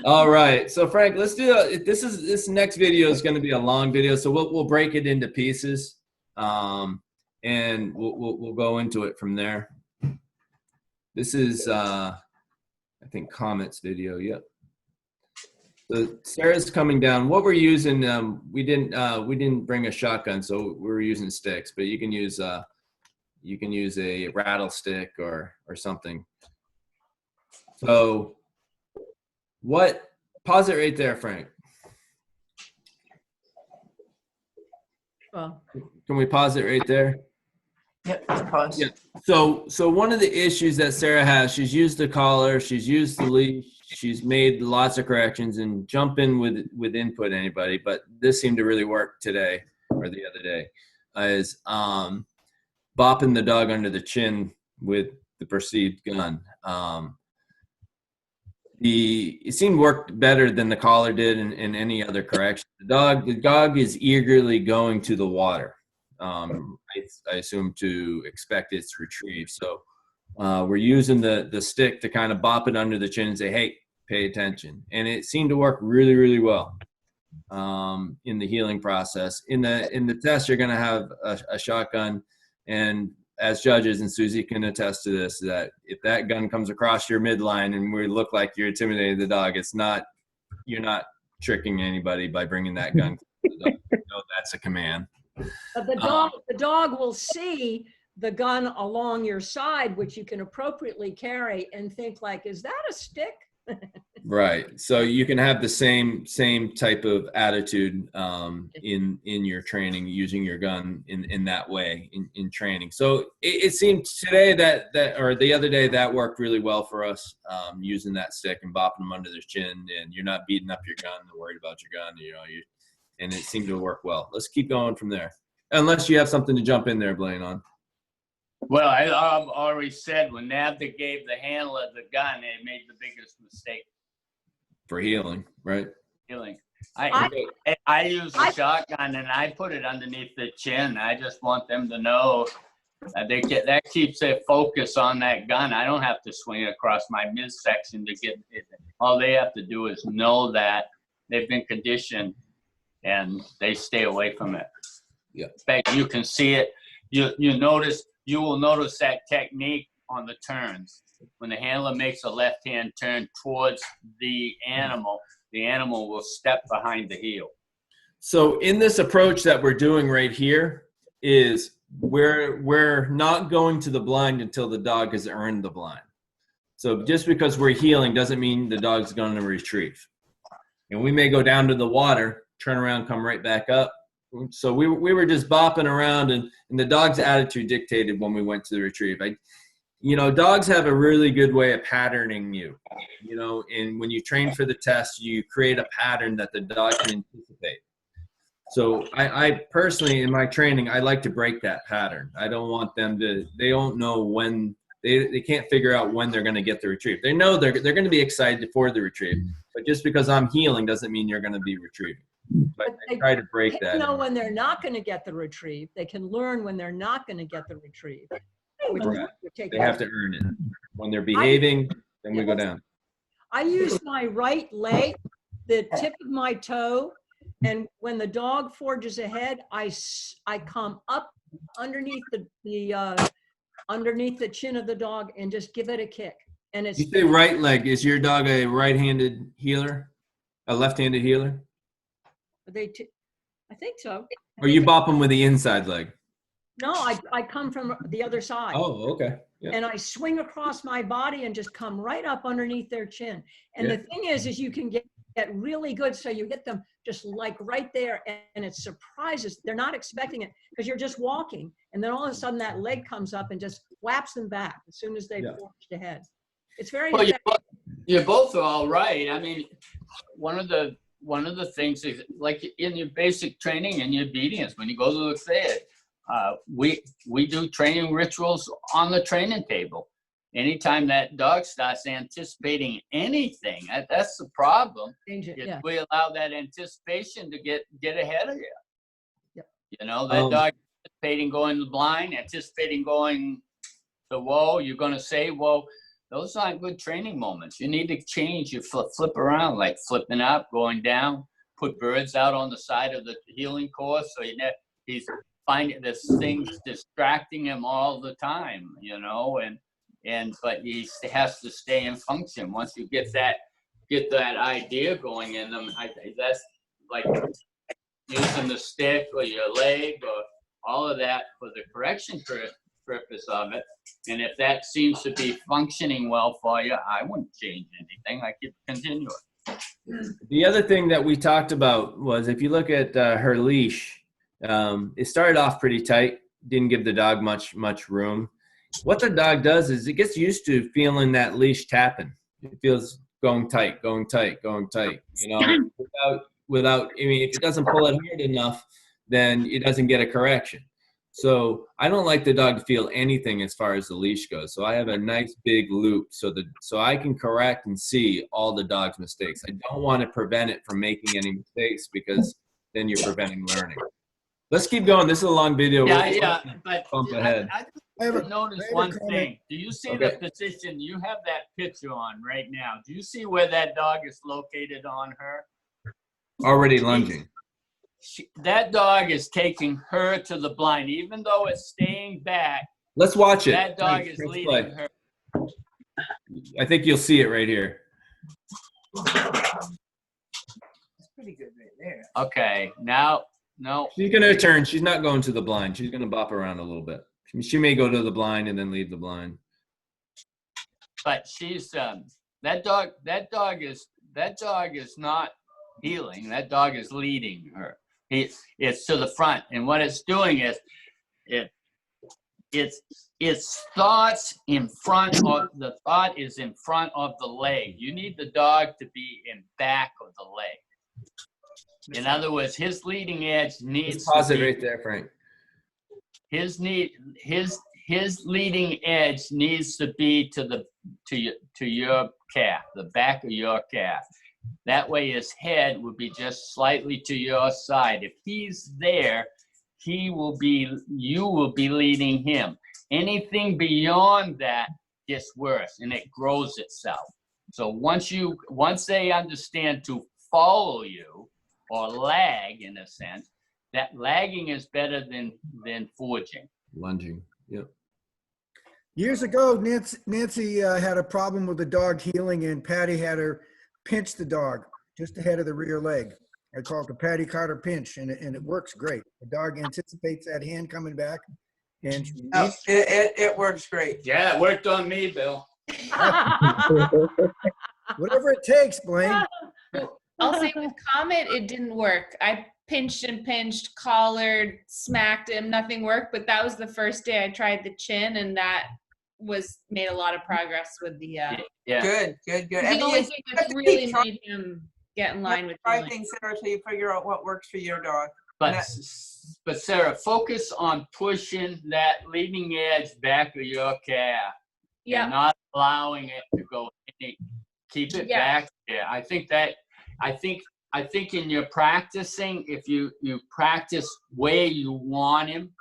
All right. So Frank, let's do this next video is going to be a long video. So we'll break it into pieces. And we'll go into it from there. This is, I think, Comet's video. Yep. So Sarah's coming down. What we're using, we didn't bring a shotgun, so we were using sticks. But you can use a rattlestick or something. So pause it right there, Frank. Well, Can we pause it right there? Yep, pause. Yeah. So one of the issues that Sarah has, she's used the collar, she's used the leash, she's made lots of corrections, and jump in with input, anybody. But this seemed to really work today or the other day, is bopping the dog under the chin with the perceived gun. It seemed worked better than the collar did in any other correction. The dog is eagerly going to the water. I assume to expect its retrieve. So we're using the stick to kind of bop it under the chin and say, hey, pay attention. And it seemed to work really, really well in the healing process. In the test, you're going to have a shotgun. And as judges, and Susie can attest to this, that if that gun comes across your midline and we look like you're intimidating the dog, you're not tricking anybody by bringing that gun. No, that's a command. but the dog will see the gun along your side, which you can appropriately carry, and think like, is that a stick? Right. So you can have the same type of attitude in your training, using your gun in that way in training. So it seemed today that or the other day that worked really well for us, using that stick and bopping them under their chin, and you're not beating up your gun and worried about your gun. And it seemed to work well. Let's keep going from there. Unless you have something to jump in there, Blaine, on. Well, I already said when Navda gave the handler the gun, they made the biggest mistake. For healing, right? Healing. I use a shotgun and I put it underneath the chin. I just want them to know that that keeps their focus on that gun. I don't have to swing it across my midsection to get it. All they have to do is know that they've been conditioned and they stay away from it. Yeah. In fact, you can see it. You will notice that technique on the turns. When the handler makes a left-hand turn towards the animal will step behind the heel. So in this approach that we're doing right here is we're not going to the blind until the dog has earned the blind. So just because we're healing doesn't mean the dog's going to retrieve. And we may go down to the water, turn around, come right back up. So we were just bopping around, and the dog's attitude dictated when we went to the retrieve. Dogs have a really good way of patterning you, and when you train for the test, you create a pattern that the dog can anticipate. So I personally, in my training, I like to break that pattern. I don't want them they don't know when, they can't figure out when they're going to get the retrieve. They know they're going to be excited for the retrieve, but just because I'm healing doesn't mean you're going to be retrieving. But I try to break that. They know when they're not going to get the retrieve. They can learn when they're not going to get the retrieve. Right. They have to earn it. When they're behaving, then we go down. I use my right leg, the tip of my toe, and when the dog forges ahead, I come up underneath underneath the chin of the dog and just give it a kick. And it's. You say right leg. Is your dog a right-handed healer? A left-handed healer? I think so. Or you bop them with the inside leg? No, I come from the other side. Oh, okay. Yeah. And I swing across my body and just come right up underneath their chin. And the thing is you can get really good. So you get them just like right there, and it surprises. They're not expecting it because you're just walking. And then all of a sudden that leg comes up and just whaps them back as soon as they've forged ahead. It's very Well, effective. you're both all right. I mean, one of the things is like in your basic training and your obedience when you go to the fair, we do training rituals on the training table. Anytime that dog starts anticipating anything, that's the problem. Change it, Is yeah. we allow that anticipation to get ahead of you. Yep. You know, that Um, dog anticipating going blind, anticipating going to whoa, you're going to say whoa. Those aren't good training moments. You need to change your flip around, like flipping up, going down, put birds out on the side of the healing course. So he's finding this things distracting him all the time, you know, but he has to stay in function. Once you get that idea going in them, that's like using the stick or your leg or all of that for the correction purpose of it. And if that seems to be functioning well for you, I wouldn't change anything. I could continue it. The other thing that we talked about was if you look at her leash, it started off pretty tight, didn't give the dog much room. What the dog does is it gets used to feeling that leash tapping. It feels going tight, you know, without, I mean, if it doesn't pull it hard enough, then it doesn't get a correction. So I don't like the dog to feel anything as far as the leash goes. So I have a nice big loop so I can correct and see all the dog's mistakes. I don't want to prevent it from making any mistakes because then you're preventing learning. Let's keep going. This is a long video. Yeah, but Bump ahead. I I have a- just noticed I have a one comment. thing. Do you see Okay. the position? You have that picture on right now. Do you see where that dog is located on her? Already lunging. That dog is taking her to the blind, even though it's staying back. Let's watch it. That dog Thanks. is Let's leading play. her. I think you'll see it right here. That's pretty good right there. Okay, now, no, She's going to turn. She's not going to the blind. She's going to bop around a little bit. She may go to the blind and then leave the blind. but she's that dog is not healing. That dog is leading her. It's to the front, and what it's doing is it's thoughts in front of the thought is in front of the leg. You need the dog to be in back of the leg. In other words, his leading edge needs Just pause to it be, right there, Frank. his leading edge needs to be to your calf, the back of your calf. That way his head would be just slightly to your side. If he's there, you will be leading him. Anything beyond that gets worse and it grows itself. So once they understand to follow you or lag in a sense, that lagging is better than forging. Lunging. Yep. Years ago, Nancy had a problem with the dog healing, and Patty had her pinch the dog just ahead of the rear leg. I call it the Patty Carter pinch, and it works great. The dog anticipates that hand coming back, and she Oh, it works great. Yeah, it worked on me, Bill. whatever it takes, Blaine. I'll say with Comet, it didn't work. I pinched and pinched, collared, smacked him, nothing worked. But that was the first day I tried the chin, and that made a lot of progress with the. Yeah. Good. The I mean, only you thing have that to really keep trying- made him get in you have line to with try healing. things, Sarah, till you figure out what works for your dog. But Sarah, focus on pushing that leading edge back of your calf Yeah. and not allowing it to go any. Keep it Yeah. back there. I think in your practicing, if you practice where you want him,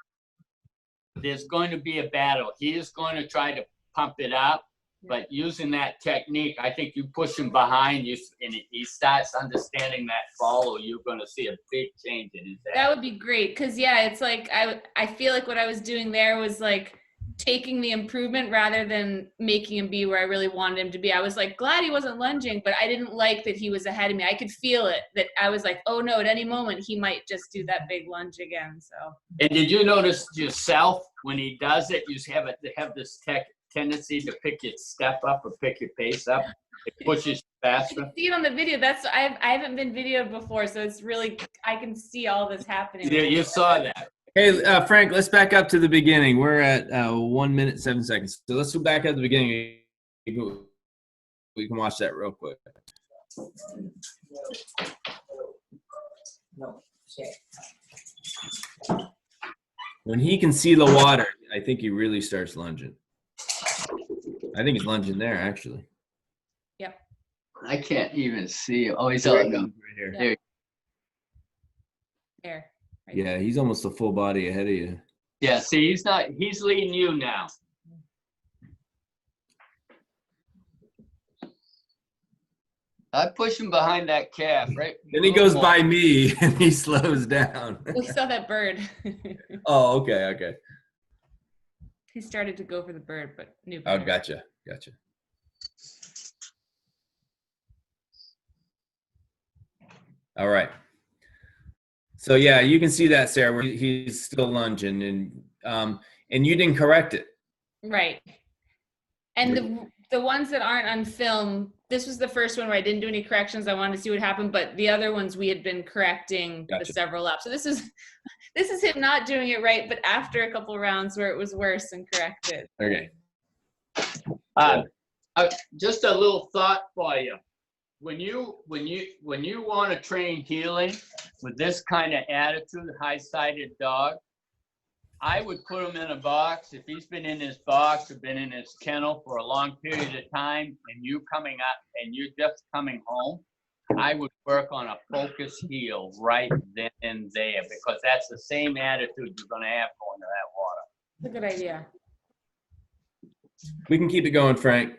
there's going to be a battle. He is going to try to pump it up, but using that technique, I think you push him behind you and he starts understanding that follow, you're going to see a big change in his That would be great, because it's like I feel like what I was doing there was like taking the improvement rather than making him be where I really wanted him to be. I was like glad he wasn't lunging, but I didn't like that he was ahead of me. I could feel it, that I was like, oh no, at any moment he might just do that big lunge again. So. And did you notice yourself when he does it, you have this tendency to pick your step up or pick your pace up? It pushes I faster. can see it on the video. I haven't been videoed before, so it's really, I can see all this happening. You saw that. Hey, Frank, let's back up to the beginning. We're at 1 minute, 7 seconds. So let's go back at the beginning. We can watch that real quick. When he can see the water, I think he really starts lunging. I think he's lunging there, actually. Yep. I can't even see him. Oh, he's There out he there. goes, right here. Yeah. There. Right Yeah, he's almost a full body ahead of you. Yeah, see, he's leading you now. I push him behind that calf, right? Then he goes by me and he slows down. We saw that bird. Oh, okay. He started to go for the bird, but new Oh, bird. gotcha. All right. So yeah, you can see that, Sarah, where he's still lunging, and you didn't correct it. Right. And the ones that aren't on film, this was the first one where I didn't do any corrections. I wanted to see what happened, but the other ones we had been correcting the Gotcha. several laps. So this is him not doing it right, but after a couple rounds where it was worse and corrected. Okay. Just a little thought for you. When you want to train healing with this kind of attitude, high-sided dog, I would put him in a box. If he's been in his box or been in his kennel for a long period of time, and you coming up and you're just coming home, I would work on a focus heel right then and there, because that's the same attitude you're going to have going to that water. It's a good idea. We can keep it going, Frank.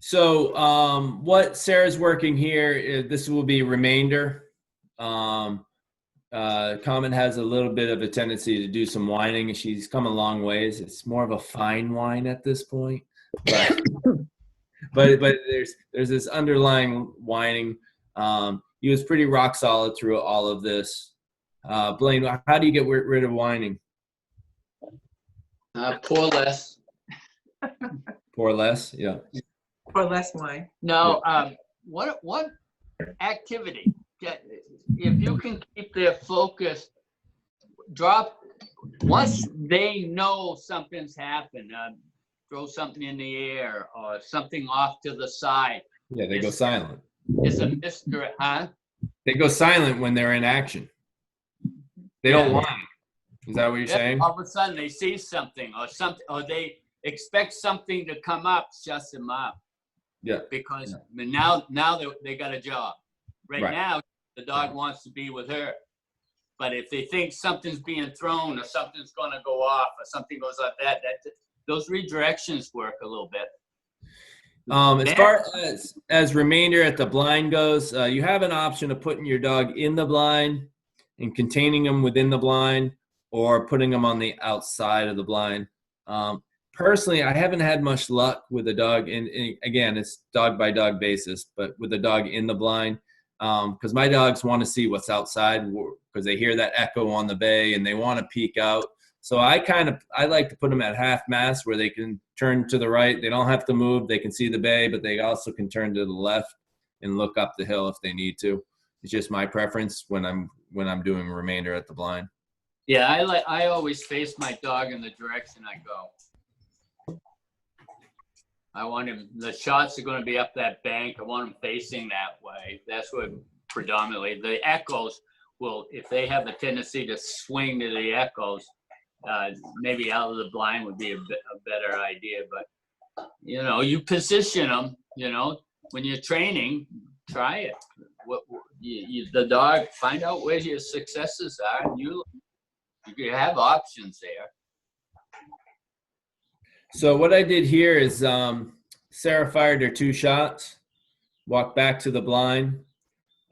So what Sarah's working here, this will be remainder. Common has a little bit of a tendency to do some whining, and she's come a long ways. It's more of a fine whine at this point, but there's this underlying whining. He was pretty rock solid through all of this. Blaine, how do you get rid of whining? Pour less. Pour less, yeah. Or less wine. No, what activity? If you can keep their focus, once they know something's happened, throw something in the air or something off to the side. Yeah, they go silent. It's a mystery, huh? They go silent when they're in action. They don't whine. Is that what you're saying? All of a sudden they see something, or they expect something to come up, shuts them up. Yeah. Because now they got a job. Right now, the dog Right. wants to be with her. But if they think something's being thrown or something's going to go off or something goes like that, those redirections work a little bit. As far as remainder at the blind goes, you have an option of putting your dog in the blind and containing them within the blind, or putting them on the outside of the blind. Personally, I haven't had much luck with a dog, and again, it's dog by dog basis, but with a dog in the blind, because my dogs want to see what's outside, because they hear that echo on the bay and they want to peek out. So I like to put them at half mast where they can turn to the right. They don't have to move. They can see the bay, but they also can turn to the left and look up the hill if they need to. It's just my preference when I'm doing remainder at the blind. Yeah, I always face my dog in the direction I go. I want him, the shots are going to be up that bank. I want him facing that way. That's what predominantly the echoes will, if they have a tendency to swing to the echoes, maybe out of the blind would be a better idea. But, you position them, when you're training, try it. The dog, find out where your successes are. And you have options there. So what I did here is Sarah fired her 2 shots, walked back to the blind.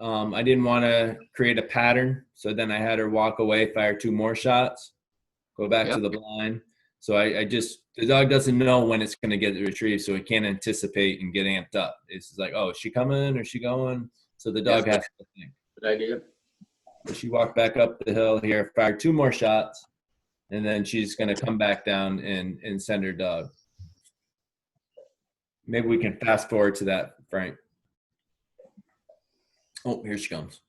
I didn't want to create a pattern, so then I had her walk away, fire 2 more shots, go back to the blind. So the dog doesn't know when it's going to get retrieved, so it can't anticipate and get amped up. It's just like, oh, is she coming or is she going? So the dog has to think. Good idea. So she walked back up the hill here, fired 2 more shots, and then she's going to come back down and send her dog. Maybe we can fast forward to that, Frank. Oh, here she comes.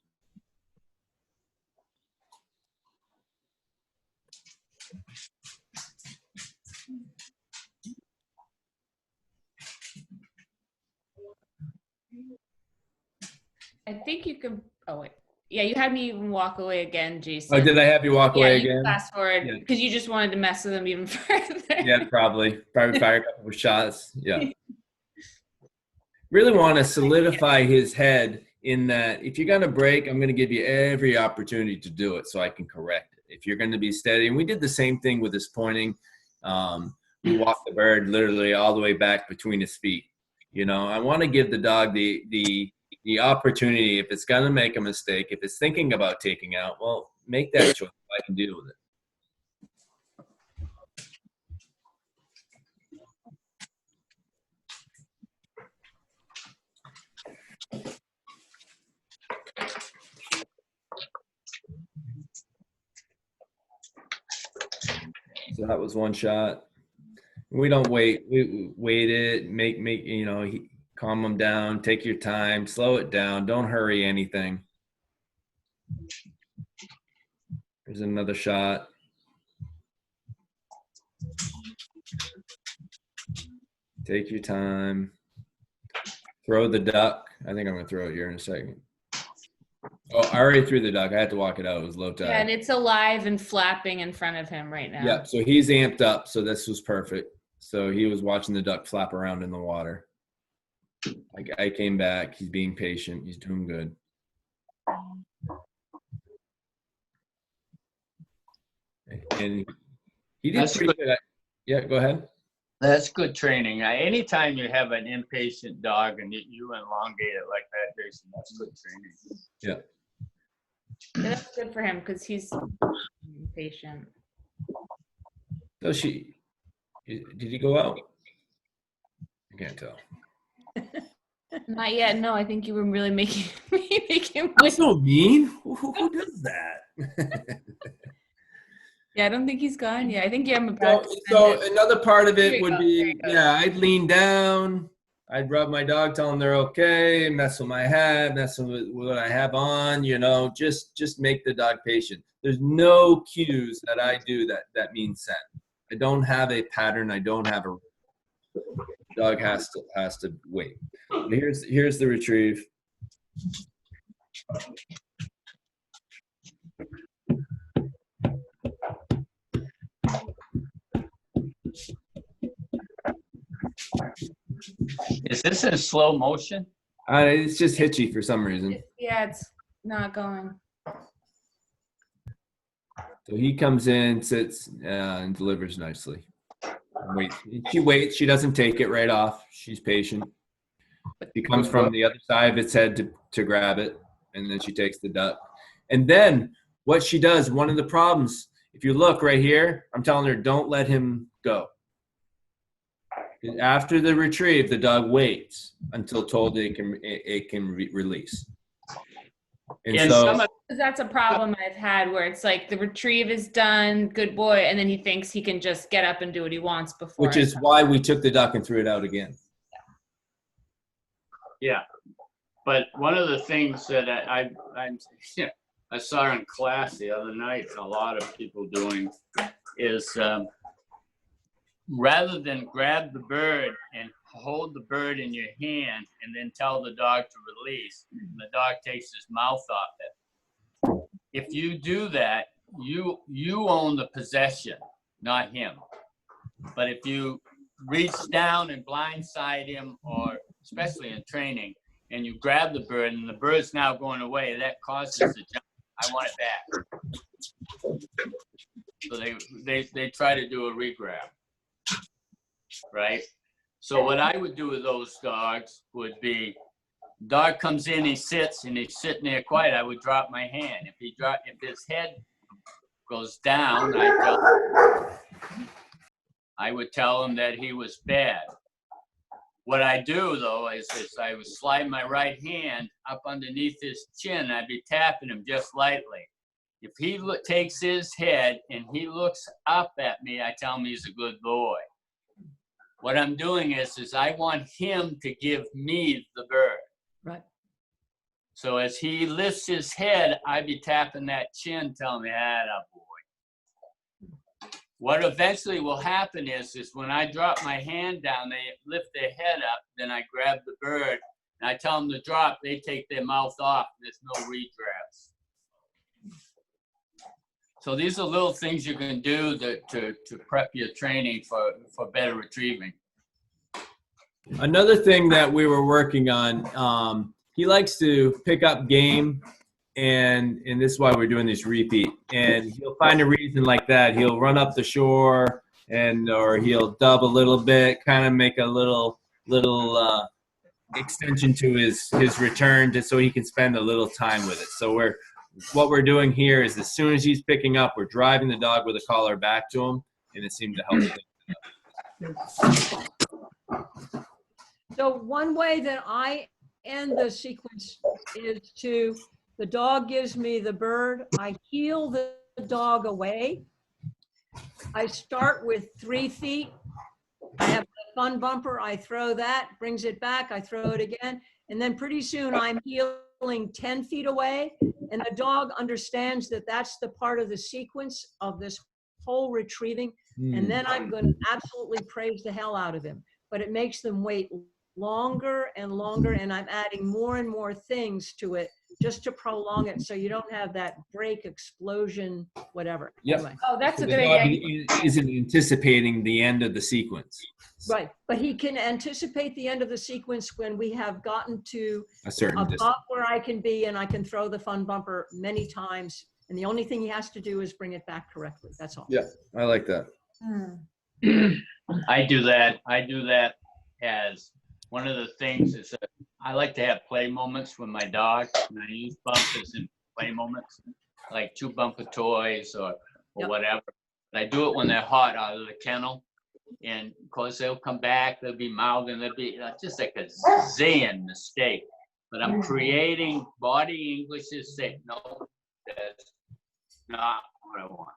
I think you can, oh wait. Yeah, you had me even walk away again, Jason. Oh, did I have you walk Yeah, away you again? fast forward Yeah. because you just wanted to mess with him even further. Yeah, probably fire a couple of shots. Yeah. Really want to solidify his head in that if you're going to break, I'm going to give you every opportunity to do it so I can correct it. If you're going to be steady, and we did the same thing with his pointing. We walked the bird literally all the way back between his feet. You know, I want to give the dog the opportunity. If it's going to make a mistake, if it's thinking about taking out, well, make that choice. I can deal with it. So that was one shot. We don't wait. We wait it. Make you know. Calm them down. Take your time. Slow it down. Don't hurry anything. There's another shot. Take your time. Throw the duck. I think I'm gonna throw it here in a second. Oh, I already threw the duck. I had to walk it out. It was low tide. Yeah, and it's alive and flapping in front of him right now. Yeah, so he's amped up, so this was perfect. So he was watching the duck flap around in the water. I came back. He's being patient. He's doing good. And he did That's pretty good. Yeah, go ahead. That's good training. Anytime you have an impatient dog and you elongate it like that, Jason, that's good training. Yeah. That's good for him because he's patient. So did he go out? I can't tell. Not yet. No, I think you were really making me make him. That's so mean. Who does that? Yeah, I don't think he's gone yet. I think I'm about. So another part of There it you would go, be, there you go. yeah, I'd lean down. I'd rub my dog, tell them they're okay, mess with my head, mess with what I have on, you know, just make the dog patient. There's no cues that I do that mean set. I don't have a pattern. I don't have a dog has to wait. But here's the retrieve. Is this in slow motion? It's just hitchy for some reason. Yeah, it's not going. So he comes in, sits, and delivers nicely. Wait, she waits. She doesn't take it right off. She's patient. She comes from the other side of its head to grab it, and then she takes the duck. And then what she does, one of the problems, if you look right here, I'm telling her, don't let him go. After the retrieve, the dog waits until told it can release. And so That's a problem I've had where it's like the retrieve is done, good boy, and then he thinks he can just get up and do what he wants before. which is why we took the duck and threw it out again. Yeah. But one of the things that I saw in class the other night, a lot of people doing is rather than grab the bird and hold the bird in your hand and then tell the dog to release, the dog takes his mouth off it. If you do that, you own the possession, not him. But if you reach down and blindside him, or especially in training, and you grab the bird and the bird's now going away, that causes the jump. I want it back. So they try to do a regrab, right? So what I would do with those dogs would be, dog comes in, he sits, and he's sitting there quiet. I would drop my hand. If his head goes down, I would tell him that he was bad. What I do though is I would slide my right hand up underneath his chin. I'd be tapping him just lightly. If he takes his head and he looks up at me, I tell him he's a good boy. What I'm doing is I want him to give me the bird. Right. So as he lifts his head, I'd be tapping that chin, telling me, boy. What eventually will happen is when I drop my hand down, they lift their head up, then I grab the bird and I tell them to drop, they take their mouth off. There's no redrafts. So these are little things you can do to prep your training for better retrieving. Another thing that we were working on, he likes to pick up game, and this is why we're doing this repeat. And he'll find a reason like that. He'll run up the shore, or he'll dub a little bit, kind of make a little extension to his return, just so he can spend a little time with it. So what we're doing here is, as soon as he's picking up, we're driving the dog with a collar back to him, and it seemed to help. So one way that I end the sequence is the dog gives me the bird, I heel the dog away. I start with 3 feet. I have a fun bumper, I throw that, brings it back, I throw it again. And then pretty soon I'm heeling 10 feet away, and the dog understands that that's the part of the sequence of this whole retrieving. And then I'm going to absolutely praise the hell out of him. But it makes them wait longer and longer, and I'm adding more and more things to it just to prolong it, so you don't have that break, explosion, whatever. Yep. Anyway. Oh, that's a The good dog idea. isn't anticipating the end of the sequence. Right, but he can anticipate the end of the sequence when we have gotten to A certain distance. about where I can be, and I can throw the fun bumper many times, and the only thing he has to do is bring it back correctly. That's all. Yeah, I like that. I do that as one of the things is that I like to have play moments with my dog, and I use bumpers in play moments, like 2 bumper toys or Yep. whatever. But I do it when they're hot out of the kennel, and of course they'll come back, they'll be mouthing, they'll be just like a zillion mistake. But I'm creating body English is saying, no, that's not what I want.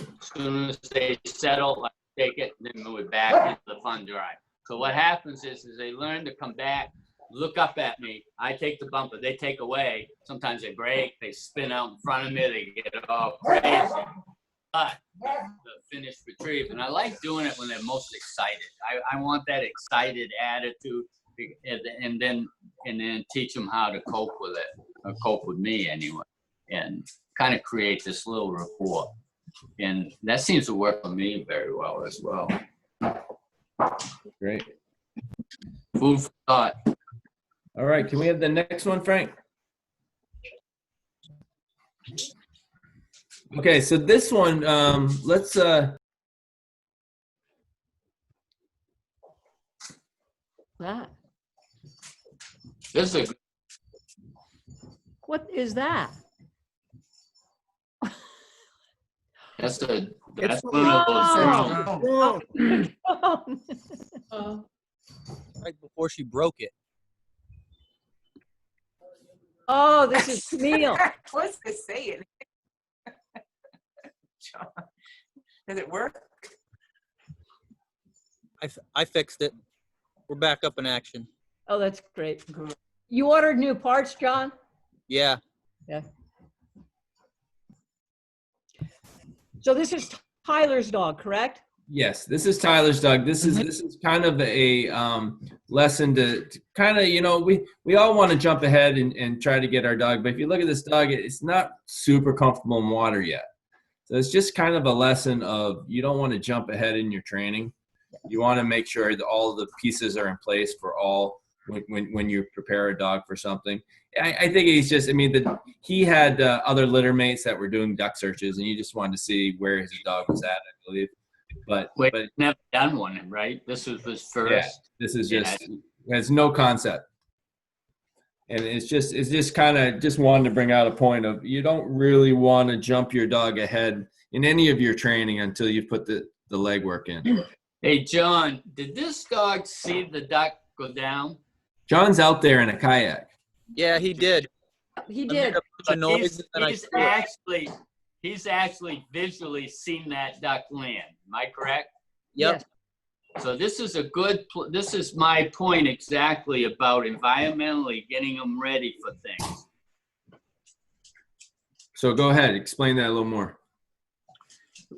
As soon as they settle, I take it and then move it back into the fun drive. So what happens is they learn to come back, look up at me. I take the bumper, they take away. Sometimes they break, they spin out in front of me, they get all crazy. But the finished retrieve, and I like doing it when they're most excited. I want that excited attitude, and then teach them how to cope with it, or cope with me anyway, and kind of create this little rapport. And that seems to work for me very well as well. Great. Food for thought. All right, can we have the next one, Frank? Okay, so this one, let's That. This is What is that? that's one It's of those. Oh. Oh, right before she broke it. Oh, this is Camille. what's it saying? John, does it work? I fixed it. We're back up in action. Oh, that's great. You ordered new parts, John? Yeah. Yeah. So this is Tyler's dog, correct? yes, this is Tyler's dog. This is kind of a lesson to kind of, you know, we all want to jump ahead and try to get our dog, but if you look at this dog, it's not super comfortable in water yet. So it's just kind of a lesson of, you don't want to jump ahead in your training. You want to make sure that all the pieces are in place for all when you prepare a dog for something. I think he's just, I mean, he had other litter mates that were doing duck searches, and you just wanted to see where his dog was at, I believe. But never done one, right? This was his first. Yeah, this is just, has no concept. And it's just kind of just wanted to bring out a point of, you don't really want to jump your dog ahead in any of your training until you put the legwork in. Hey, John, did this dog see the duck go down? John's out there in a kayak. Yeah, he did. He I did. made a bunch of noise and then He's actually visually seen that duck land. Am I correct? Yep. Yes. So this is this is my point exactly about environmentally getting them ready for things. So go ahead, explain that a little more.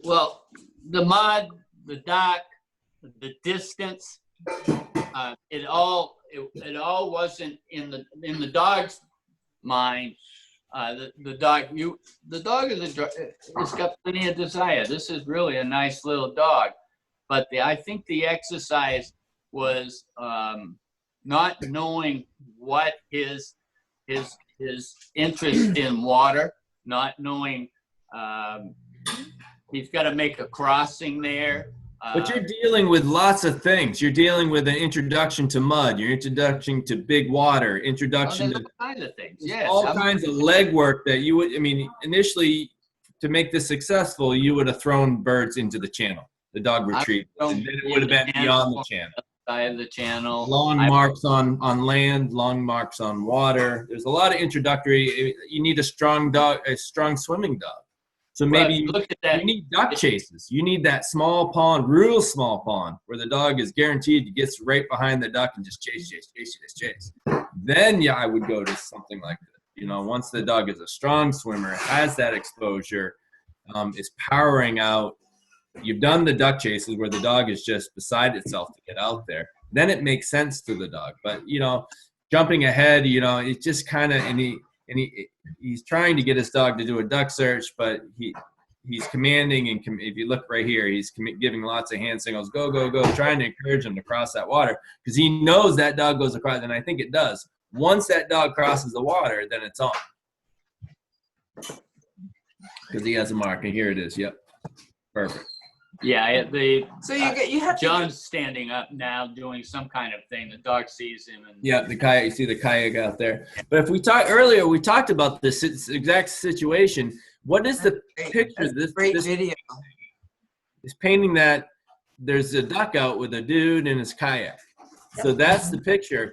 Well, the mud, the dock, the distance, it all it all wasn't in the dog's mind. The dog it's got plenty of desire. This is really a nice little dog, but I think the exercise was not knowing what his interest in water, not knowing he's got to make a crossing there. But you're dealing with lots of things. You're dealing with an introduction to mud, your introduction to big water, introduction to all kinds of things. Yes, all kinds of legwork that you would, I mean, initially to make this successful, you would have thrown birds into the channel, the dog retrieve, and then it would have been beyond the channel. Side of the channel. Long marks on land, long marks on water. There's a lot of introductory. You need a strong dog, a strong swimming dog. So maybe look at that. you need duck chases. You need that small pond, real small pond, where the dog is guaranteed to get right behind the duck and just chase. Then, yeah, I would go to something like that. You know, once the dog is a strong swimmer, has that exposure, is powering out. You've done the duck chases where the dog is just beside itself to get out there. Then it makes sense to the dog. But, you know, jumping ahead, you know, it's just kind of, he's trying to get his dog to do a duck search, but he's commanding, and if you look right here, he's giving lots of hand signals, go, go, go, trying to encourage him to cross that water because he knows that dog goes across, and I think it does. Once that dog crosses the water, then it's on. Because he has a mark, and here it is. Yep. Perfect. Yeah, So you have John's standing up now doing some kind of thing. The dog sees him. And yeah, the kayak. You see the kayak out there. But if we talked earlier, we talked about this exact situation. What is the picture? This video. Is painting that there's a duck out with a dude in his kayak. So that's the picture.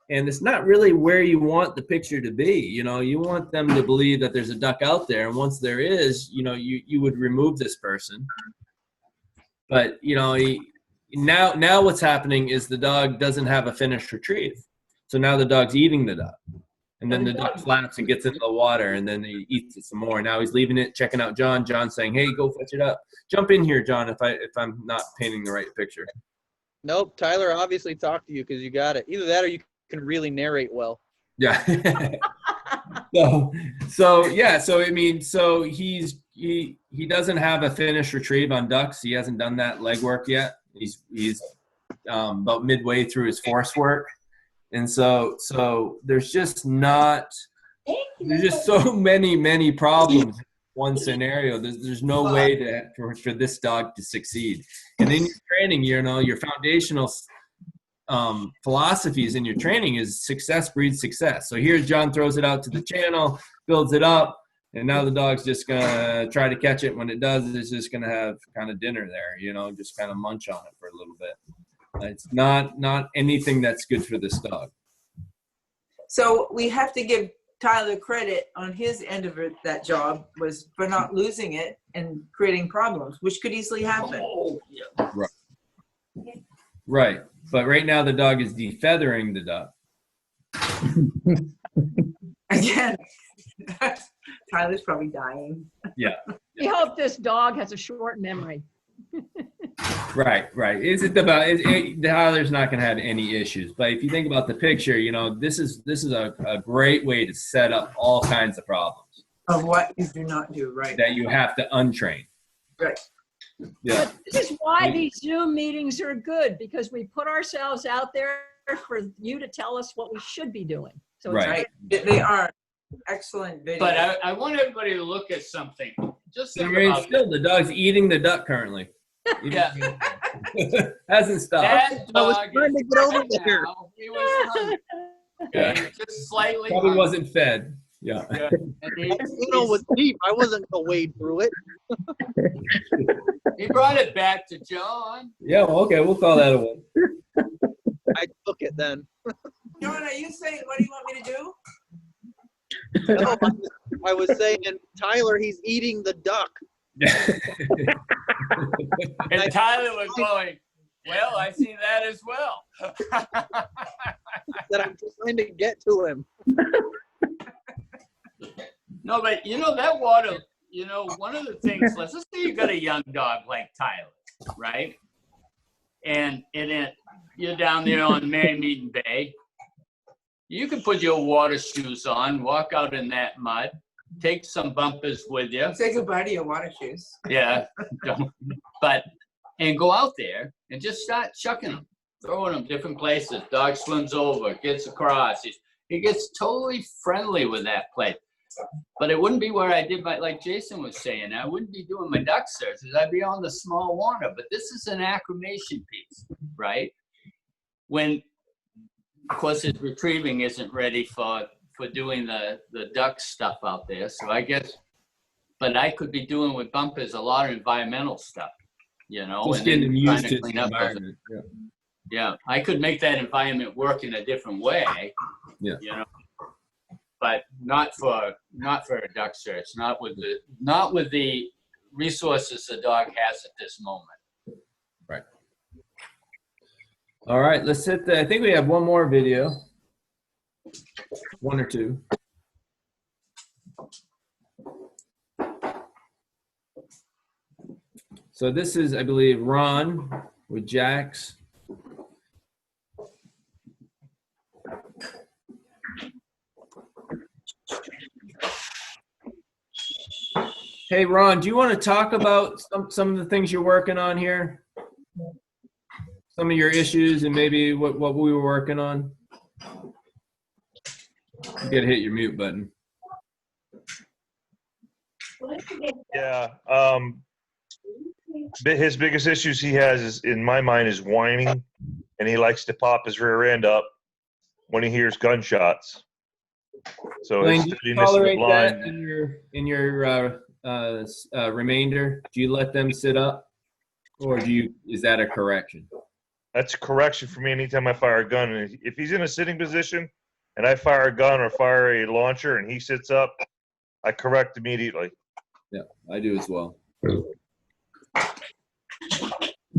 And it's not really where you want the picture to be. You know, you want them to believe that there's a duck out there. And once there is, you know, you would remove this person. But, you know, now what's happening is the dog doesn't have a finished retrieve. So now the dog's eating the duck. And then the duck flaps and gets into the water, and then he eats it some more. Now he's leaving it, checking out John. John's saying, hey, go fetch it up. Jump in here, John, if I'm not painting the right picture. Nope, Tyler obviously talked to you because you got it. Either that or you can really narrate well. Yeah. So I mean, so he doesn't have a finished retrieve on ducks. He hasn't done that legwork yet. He's about midway through his force work. And so there's just so many problems in one scenario. There's no way for this dog to succeed. And in your training, you know, your foundational philosophies in your training is success breeds success. So here's John throws it out to the channel, builds it up, and now the dog's just gonna try to catch it. When it does, it's just gonna have kind of dinner there, you know, just kind of munch on it for a little bit. It's not anything that's good for this dog. So we have to give Tyler credit on his end of it. That job was for not losing it and creating problems, which could easily happen. Right. But right now the dog is defeathering the duck. Again, Tyler's probably dying. Yeah. We hope this dog has a short memory. Right. Tyler's not going to have any issues. But if you think about the picture, you know, this is a great way to set up all kinds of problems. Of what you do not do, right? That you have to untrain. Right. Yeah. But this is why these Zoom meetings are good, because we put ourselves out there for you to tell us what we should be doing. So it's Right. They are excellent videos. But I want everybody to look at something. Just think about Still, the dog's eating the duck currently. Yeah. Hasn't stopped. That I was dog trying to is get over right there. now, he was hungry. Yeah. Just slightly Probably hungry. wasn't fed. Yeah. Yeah. And You know, it was deep. I wasn't going to wade through it. he brought it back to John. Yeah. Well, okay. We'll call that a win. I took it then. John, are you saying what do you want me to do? No, I was saying, Tyler, he's eating the duck. And Tyler was going, well, I see that as well. That I'm trying to get to him. No, but you know, that water, you know, one of the things, let's just say you got a young dog like Tyler, right? And you're down there on Man-Meeting Bay. You can put your water shoes on, walk out in that mud, take some bumpers with you. Say goodbye to your water shoes. Yeah, and go out there and just start chucking them, throwing them different places. Dog swims over, gets across. He gets totally friendly with that place. But it wouldn't be where I did like Jason was saying, I wouldn't be doing my duck searches. I'd be on the small water. But this is an acclimation piece, right? When, of course, his retrieving isn't ready for doing the duck stuff out there. So I guess, but I could be doing with bumpers a lot of environmental stuff, you know, Just and then getting trying used to to clean the up those. environment. Yeah. Yeah, I could make that environment work in a different way. Yeah. You know, but not for a duck search, not with the resources the dog has at this moment. Right. All right, let's hit I think we have one more video. One or two. So this is, I believe, Ron with Jax. Hey, Ron, do you want to talk about some of the things you're working on here? Some of your issues and maybe what we were working on? You gotta hit your mute button. Yeah. His biggest issues he has is, in my mind, is whining, and he likes to pop his rear end up when he hears gunshots. So Blaine, his do you steadiness in the tolerate that blind. in your remainder? Do you let them sit up, or is that a correction? That's a correction for me anytime I fire a gun. And if he's in a sitting position and I fire a gun or fire a launcher and he sits up, I correct immediately. Yeah, I do as well.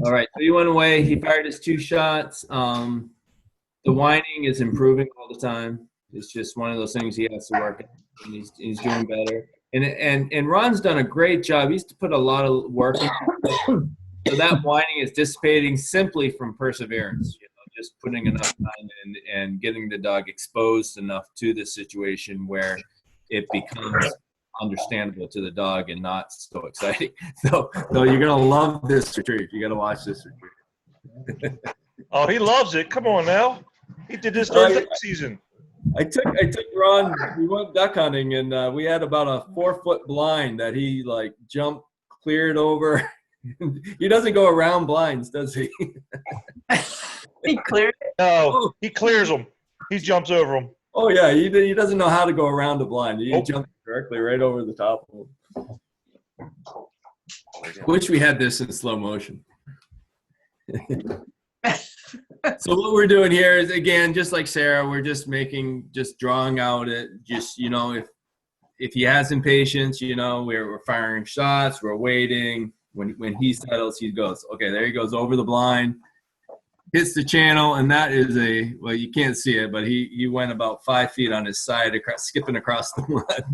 All right, so he went away. He fired his 2 shots. The whining is improving all the time. It's just one of those things he has to work on, and he's doing better. And Ron's done a great job. He's put a lot of work into. So that whining is dissipating simply from perseverance, you know, just putting enough time in and getting the dog exposed enough to the situation where it becomes understandable to the dog and not so exciting. So you're gonna love this retrieve. You gotta watch this retrieve. Oh, he loves it. Come on now. He did this during duck season. I took Ron. We went duck hunting, and we had about a 4-foot blind that he like jumped, cleared over. He doesn't go around blinds, does he? He cleared it. No, he clears them. He jumps over them. Oh yeah, he doesn't know how to go around a blind. He jumps directly right over the top of him. Wish we had this in slow motion. So what we're doing here is, again, just like Sarah, we're just drawing out it. Just, you know, if he has impatience, you know, we're firing shots, we're waiting. When he settles, he goes, okay, there he goes over the blind, hits the channel, and that is well, you can't see it, but he went about 5 feet on his side, skipping across the mud.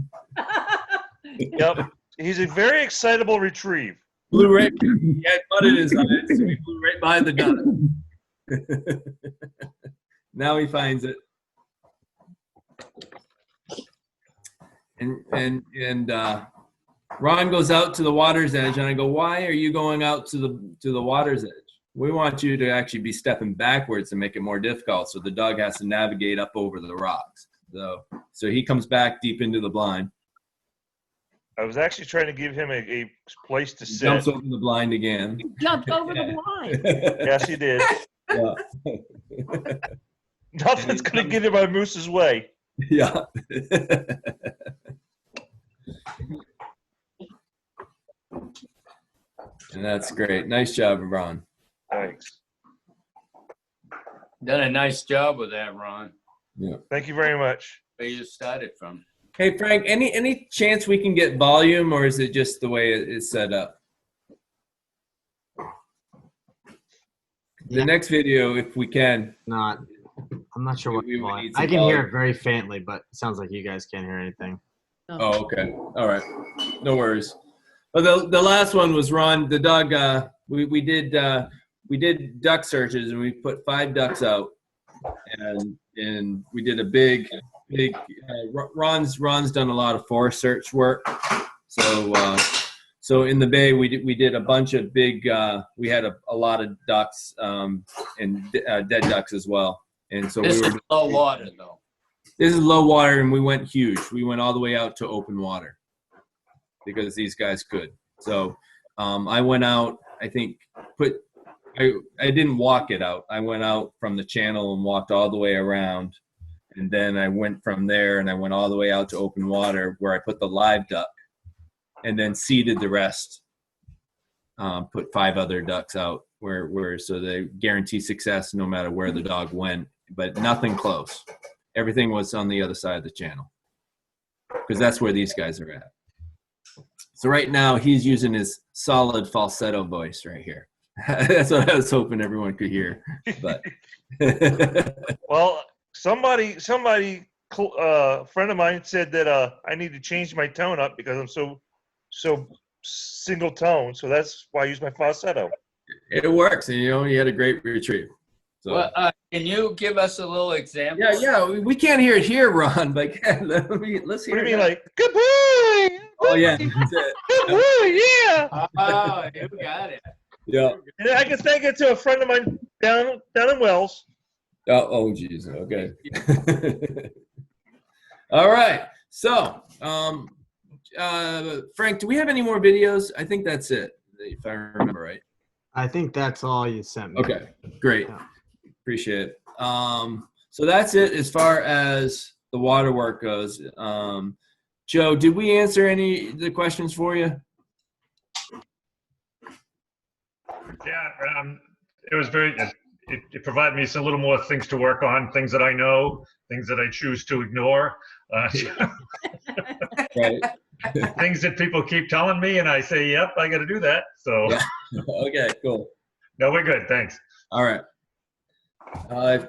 Yep. He's a very excitable retrieve. Blew right, he had mud in his eyes, so he flew right behind the gun. Now he finds it. And Ron goes out to the water's edge, and I go, why are you going out to the water's edge? We want you to actually be stepping backwards to make it more difficult, so the dog has to navigate up over the rocks. So he comes back deep into the blind. I was actually trying to give him a place to sit. Jumps over the blind again. He jumped over the blind. Yes, he did. Yeah. Nothing's going to get in my moose's way. Yeah. And that's great. Nice job, Ron. Thanks. Done a nice job with that, Ron. Yeah. Thank you very much. Where you started from. Hey, Frank, any chance we can get volume, or is it just the way it's set up? The next video, if we can. I'm not sure what We would volume. need some I can hear volume. it very faintly, but it sounds like you guys can't hear anything. Oh, okay. All right. No worries. Well, the last one was Ron, the dog. We did duck searches, and we put 5 ducks out, and we did a big. Ron's done a lot of forest search work, so in the bay we did a bunch of big. We had a lot of ducks and dead ducks as well, and so This we is were low water though. This is low water, and we went huge. We went all the way out to open water because these guys could. So I went out. I think I didn't walk it out. I went out from the channel and walked all the way around. And then I went from there and I went all the way out to open water where I put the live duck and then seeded the rest. Put 5 other ducks out where so they guarantee success no matter where the dog went, but nothing close. Everything was on the other side of the channel because that's where these guys are at. So right now he's using his solid falsetto voice right here. That's what I was hoping everyone could hear. But Well, somebody, a friend of mine said that I need to change my tone up because I'm so single tone. So that's why I use my falsetto. it works, and you had a great retrieve. So. Well, can you give us a little example? Yeah, we can't hear it here, Ron. But let's hear What do you it. mean, like, good boy? Oh yeah, that's it. Good boy, yeah. Oh, you got it. Yeah. And I can thank it to a friend of mine down in Wells. Oh, geez. Okay. All right. So, Frank, do we have any more videos? I think that's it, if I remember right. I think that's all you sent me. Okay. Great. Yeah. Appreciate it. So that's it as far as the water work goes. Joe, did we answer any of the questions for you? Yeah, it was very. It provided me a little more things to work on, things that I know, things that I choose to ignore, Right. things that people keep telling me, and I say, "Yep, I got to do that." So, Yeah. Okay. Cool. no, we're good. Thanks. All right.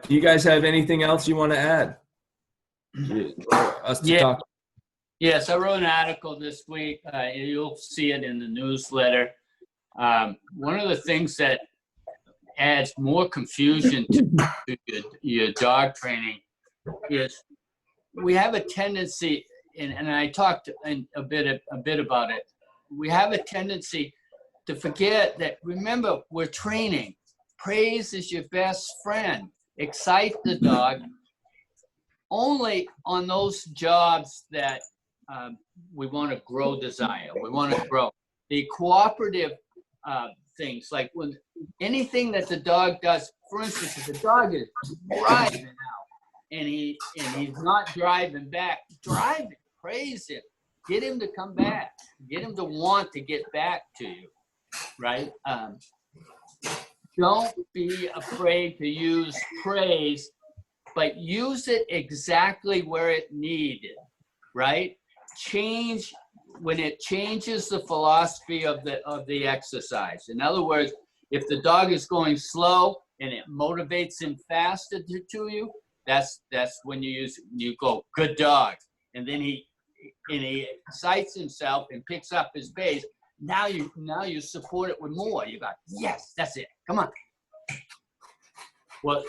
Do you guys have anything else you want to add? Us to Yeah. talk. Yes, I wrote an article this week. You'll see it in the newsletter. One of the things that adds more confusion to your dog training is we have a tendency, and I talked a bit about it. We have a tendency to forget that, remember, we're training. Praise is your best friend. Excite the dog only on those jobs that we want to grow desire. We want to grow. The cooperative things, like when anything that the dog does, for instance, if the dog is driving out and he's not driving back, drive it, praise him, get him to come back, get him to want to get back to you, right? Don't be afraid to use praise, but use it exactly where it needed, right? Change when it changes the philosophy of the exercise. In other words, if the dog is going slow and it motivates him faster to you, that's when you go, good dog. And then he excites himself and picks up his pace. Now you support it with more. You got, yes, that's it. Come on. Well,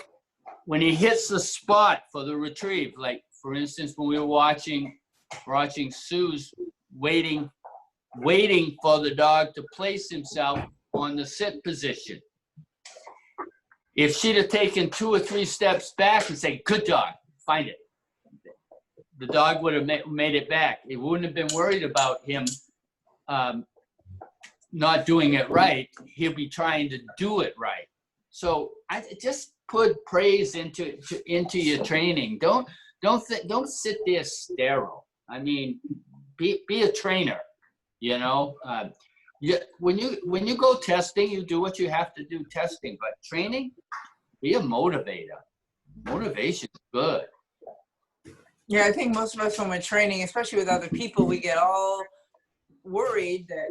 when he hits the spot for the retrieve, like for instance, when we were watching Sue's waiting for the dog to place himself on the sit position. If she'd have taken 2 or 3 steps back and say, good dog, find it, the dog would have made it back. It wouldn't have been worried about him not doing it right. He'll be trying to do it right. So I just put praise into your training. Don't sit there sterile. I mean, be a trainer. You know, when you go testing, you do what you have to do testing. But training, be a motivator. Motivation is good. Yeah, I think most of us when we're training, especially with other people, we get all worried that,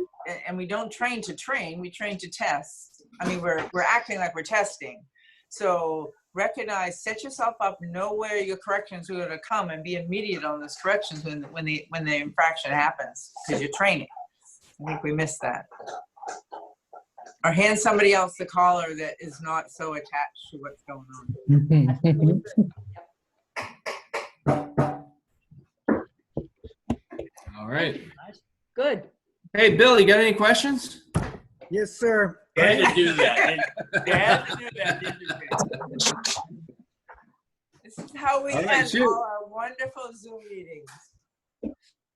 and we don't train to train, we train to test. I mean, we're acting like we're testing. So recognize, set yourself up, know where your corrections are going to come, and be immediate on those corrections when the infraction happens, because you're training. I think we missed that. Or hand somebody else the collar that is not so attached to what's going on. All right. Good. Hey, Bill, you got any questions? Yes, sir. You had to do that. You had to do that, didn't you? This is how we All right, end shoot. all our wonderful Zoom meetings.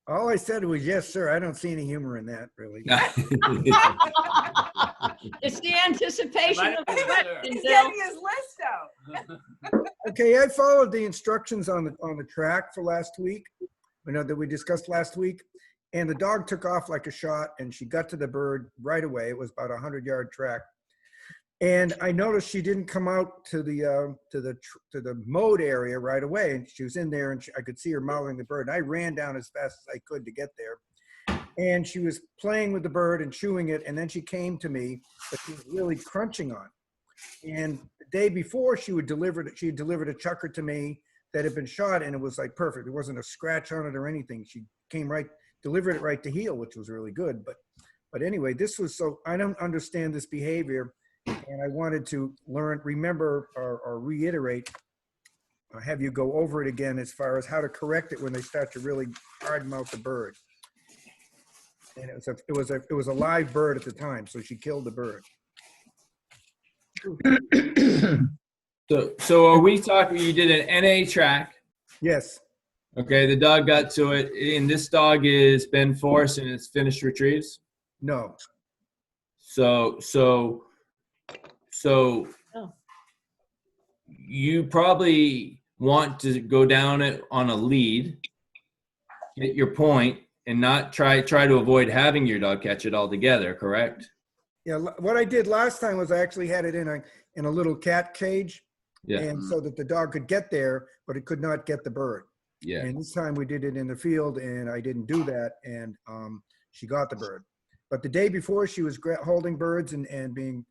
All I said was, yes, sir. I don't see any humor in that, really. It's the anticipation of the question, He's Bill. getting his list out. Okay, I followed the instructions on the track for last week, that we discussed last week, and the dog took off like a shot, and she got to the bird right away. It was about a 100-yard track, and I noticed she didn't come out to the mode area right away, and she was in there, and I could see her mouthing the bird. And I ran down as fast as I could to get there, and she was playing with the bird and chewing it, and then she came to me, but she was really crunching on it. And the day before, she had delivered a chucker to me that had been shot, and it was like perfect. There wasn't a scratch on it or anything. She came right, delivered it right to heel, which was really good. But anyway, this was so, I don't understand this behavior, and I wanted to remember or reiterate, or have you go over it again as far as how to correct it when they start to really hard mouth the bird. And it was a live bird at the time, so she killed the bird. So are we talking, you did an NA track. Yes. Okay, the dog got to it, and this dog is been forced and it's finished retrieves? No. So Oh. you probably want to go down it on a lead, get your point, and not try to avoid having your dog catch it altogether, correct? Yeah, what I did last time was I actually had it in a little cat cage, Yeah. and so that the dog could get there, but it could not get the bird. Yeah. And this time we did it in the field, and I didn't do that, and she got the bird. But the day before, she was holding birds and being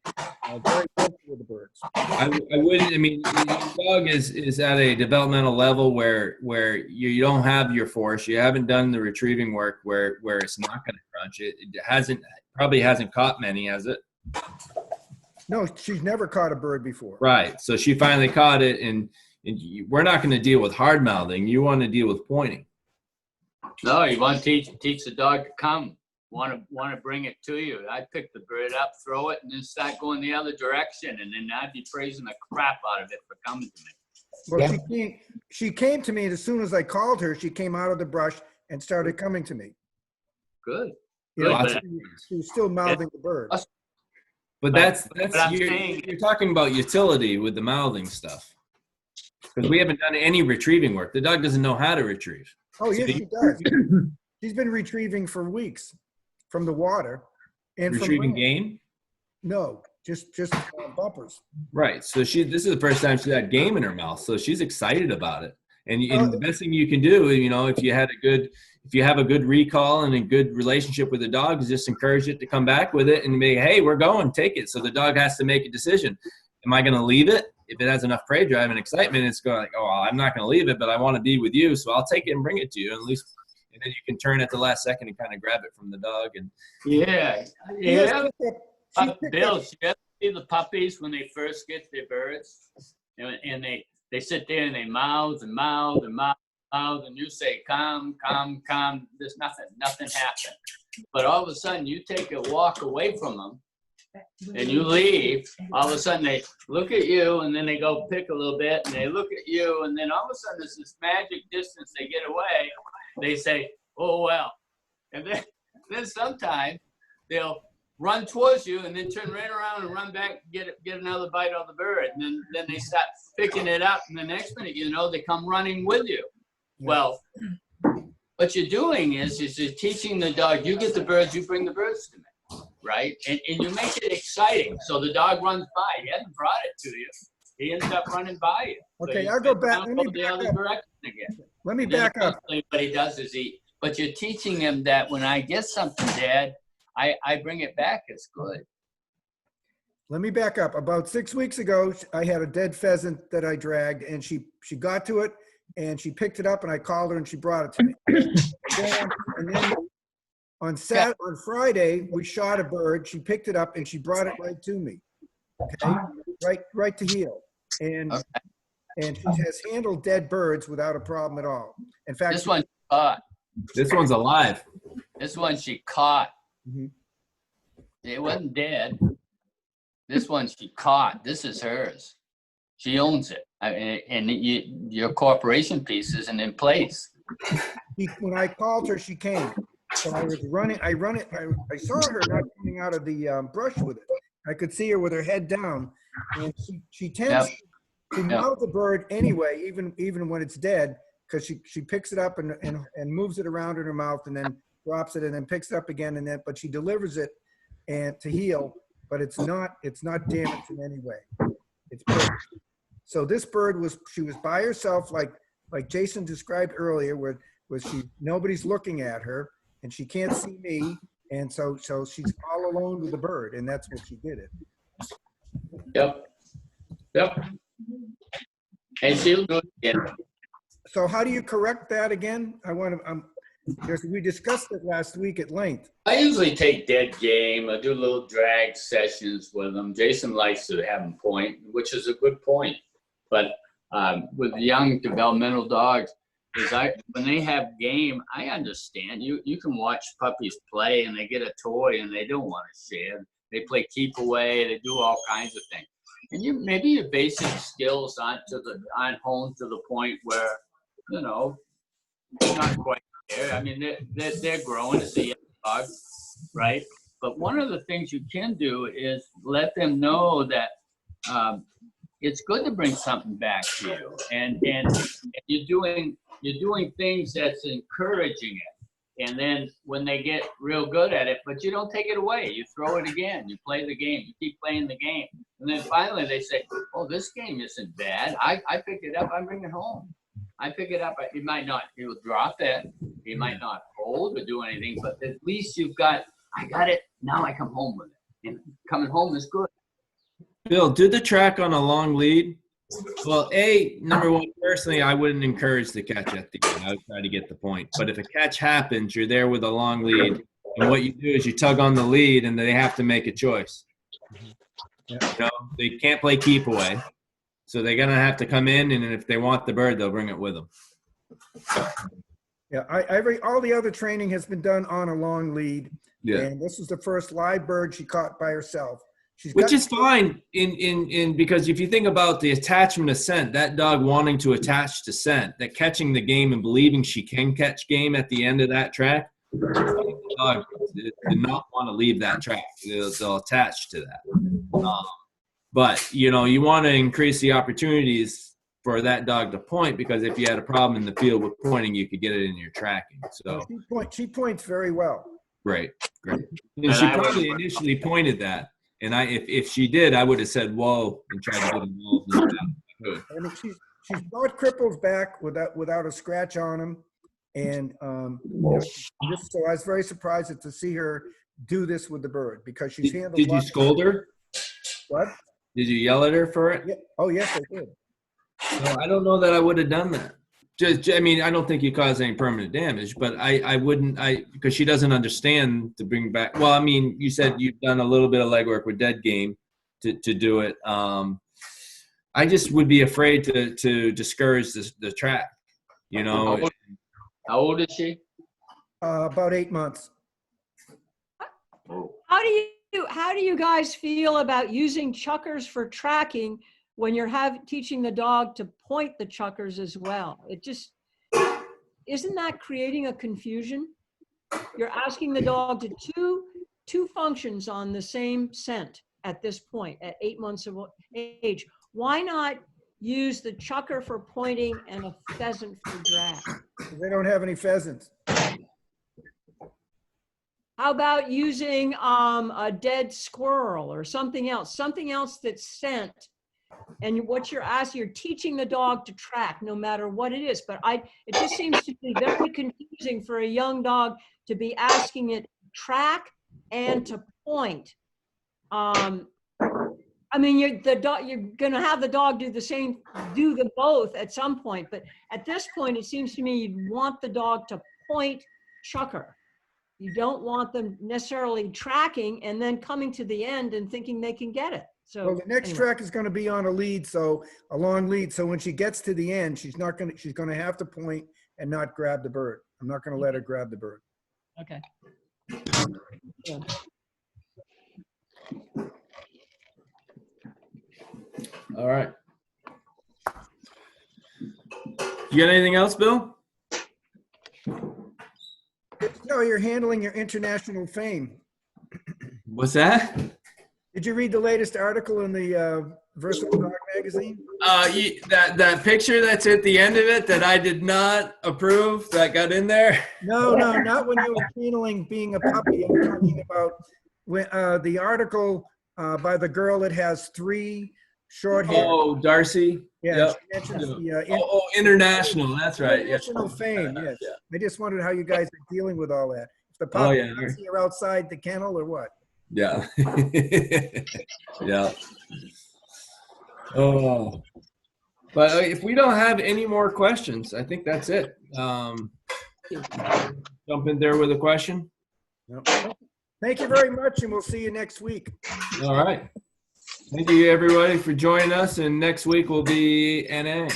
very gentle with the birds. I wouldn't. I mean, the dog is at a developmental level where you don't have your force. You haven't done the retrieving work where it's not going to crunch. It probably hasn't caught many, has it? No, she's never caught a bird before. Right. So she finally caught it, and we're not going to deal with hard mouthing. You want to deal with pointing. No, you want to teach the dog to come. Want to bring it to you. I'd pick the bird up, throw it, and then start going the other direction, and then I'd be praising the crap out of it for coming to me. Well, she came to me, and as soon as I called her, she came out of the brush and started coming to me. Good. You know, Good. she was still mouthing the bird. But that's I'm you're saying- talking about utility with the mouthing stuff. Because we haven't done any retrieving work. The dog doesn't know how to retrieve. Oh, yes, she does. She's been retrieving for weeks from the water and Retrieving from game? No, just bumpers. Right. So this is the first time she had game in her mouth. So she's excited about it. And the best thing you can do, if you have a good recall and a good relationship with the dog, is just encourage it to come back with it and be, hey, we're going, take it. So the dog has to make a decision. Am I going to leave it? If it has enough prey drive and excitement, it's going like, oh, well, I'm not going to leave it, but I want to be with you. So I'll take it and bring it to you. And at least, and then you can turn at the last second and kind of grab it from the dog. And Yeah. She picked Bill, up- you ever see the puppies when they first get their birds? And they sit there and they mouth and mouth and mouth, and you say, come. There's nothing happened. But all of a sudden, you take a walk away from them, and you leave, all of a sudden they look at you, and then they go pick a little bit, and they look at you, and then all of a sudden there's this magic distance, they get away, they say, oh, well. And then sometimes they'll run towards you and then turn right around and run back, get another bite of the bird. And then they start picking it up, and the next minute, they come running with you. Well, what you're doing is you're teaching the dog, you get the birds, you bring the birds to me. Right? And you make it exciting. So the dog runs by. He hasn't brought it to you. He ends up running by you. Okay, So I'll go back. now Let me go the back other up. direction again. Let me And then back up. eventually what he does is but you're teaching him that when I get something, Dad, I bring it back. It's good. Let me back up. About 6 weeks ago, I had a dead pheasant that I dragged, and she got to it, and she picked it up, and I called her, and she brought it to me. And then On Friday, we shot a bird. She picked it up and she brought it right to me. Okay, right to heel. And she has handled dead birds without a problem at all. In fact, This one caught. This one's alive. This one she caught. Mhm. It wasn't dead. This one she caught. This is hers. She owns it. And your corporation piece isn't in place. When I called her, she came. So I was running. I saw her not coming out of the brush with it. I could see her with her head down, and she tends to mouth the bird anyway, even when it's dead, because she picks it up and moves it around in her mouth, and then drops it, and then picks it up again, and then but she delivers it and to heal, but it's not damaged in any way. It's perfect. So this bird was by herself, like Jason described earlier, where nobody's looking at her and she can't see me, and so she's all alone with the bird, and that's what she did it. Yep. And she'll do it again. So how do you correct that again? We discussed it last week at length. I usually take dead game. I do little drag sessions with them. Jason likes to have them point, which is a good point. But with young developmental dogs, when they have game, I understand. You can watch puppies play and they get a toy and they don't want to share. They play keep away. They do all kinds of things. And maybe your basic skills aren't honed to the point where, you're not quite there. I mean, they're growing as a young dog, right? But one of the things you can do is let them know that it's good to bring something back to you, and you're doing things that's encouraging it. And then when they get real good at it, but you don't take it away, you throw it again, you play the game, you keep playing the game, and then finally they say, "Oh, this game isn't bad. I picked it up. I bring it home. I pick it up. He'll drop it. He might not hold or do anything, but at least I got it. Now I come home with it. And coming home is good." Bill, do the track on a long lead. Well, number one, personally, I wouldn't encourage the catch at the end. I would try to get the point. But if a catch happens, you're there with a long lead. And what you do is you tug on the lead and they have to make a choice. They can't play keep away. So they're going to have to come in, and if they want the bird, they'll bring it with them. Yeah, all the other training has been done on a long lead. Yeah. And this is the first live bird she caught by herself. Which is fine because if you think about the attachment of scent, that dog wanting to attach to scent, that catching the game and believing she can catch game at the end of that track, the dog did not want to leave that track. They'll attach to that. But, you want to increase the opportunities for that dog to point, because if you had a problem in the field with pointing, you could get it in your tracking. So she points very well. Great. And she probably initially pointed that. And if she did, I would have said, whoa, and tried to get involved in that. I mean, she's brought cripples back without a scratch on them. And so I was very surprised to see her do this with the bird, because she's handled. Did you scold her? What? Did you yell at her for it? Yeah. Oh, yes, I did. No, I don't know that I would have done that. I don't think you caused any permanent damage, but I wouldn't, because she doesn't understand to bring back. Well, I mean, you said you've done a little bit of legwork with dead game to do it. I just would be afraid to discourage the track, How old is she? About 8 months. How do you guys feel about using chuckers for tracking when you're teaching the dog to point the chuckers as well? Isn't that creating a confusion? You're asking the dog to do two functions on the same scent at this point, at 8 months of age. Why not use the chucker for pointing and a pheasant for drag? They don't have any pheasants. How about using a dead squirrel or something else that's scent? And what you're asking, you're teaching the dog to track no matter what it is. But it just seems to be very confusing for a young dog to be asking it to track and to point. You're going to have the dog do the both at some point. But at this point, it seems to me you'd want the dog to point chucker. You don't want them necessarily tracking and then coming to the end and thinking they can get it. So Well, the next anyway. track is going to be on a lead, so a long lead. So when she gets to the end, she's going to have to point and not grab the bird. I'm not going to let her grab the bird. Okay. All right. You got anything else, Bill? No, you're handling your international fame. What's that? Did you read the latest article in the Versatile Dog magazine? That picture that's at the end of it that I did not approve that got in there. No, not when you were handling being a puppy. I'm talking about when, the article by the girl that has 3 short hair. Oh, Darcy. Yeah, Yep. she mentions the International. That's right. Yes. international fame. Yes. Yeah. I just wondered how you guys are dealing with all that. If the Oh, puppy yeah. are outside the kennel or what? Yeah. Yeah. Oh. But if we don't have any more questions, I think that's it. Jump in there with a question. Yep. Thank you very much, and we'll see you next week. All right. Thank you, everybody, for joining us. And next week will be NA.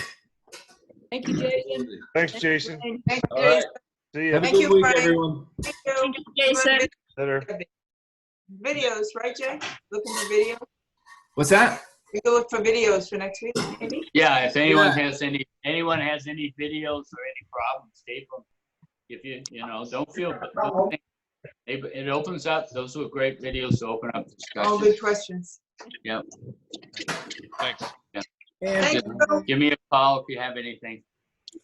Thank you, Jason. Thanks, Jason. Thank All you, right. Jason. See ya. Have a Thank good you, week, Frank. everyone. Thank you. Jason. Later. Videos, right, Jay? Looking for videos? What's that? We can look for videos for next week, maybe? Yeah, if anyone has any videos or any problems, tape them. If you know, don't feel, it opens up, those were great videos to open up All discussion. good questions. Yep. Thanks. And Thank you. Give me a call if you have anything.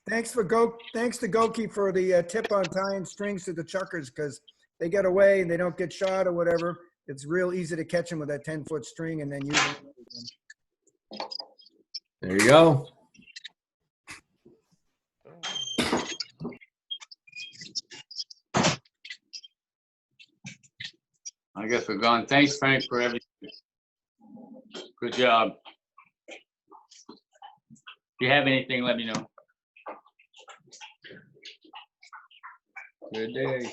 thanks to Goki for the tip on tying strings to the chuckers, because they get away and they don't get shot or whatever. It's real easy to catch them with that 10-foot string and then use them. There you go. I guess we're gone. Thanks, Frank, for everything. Good job. If you have anything, let me know. Good day.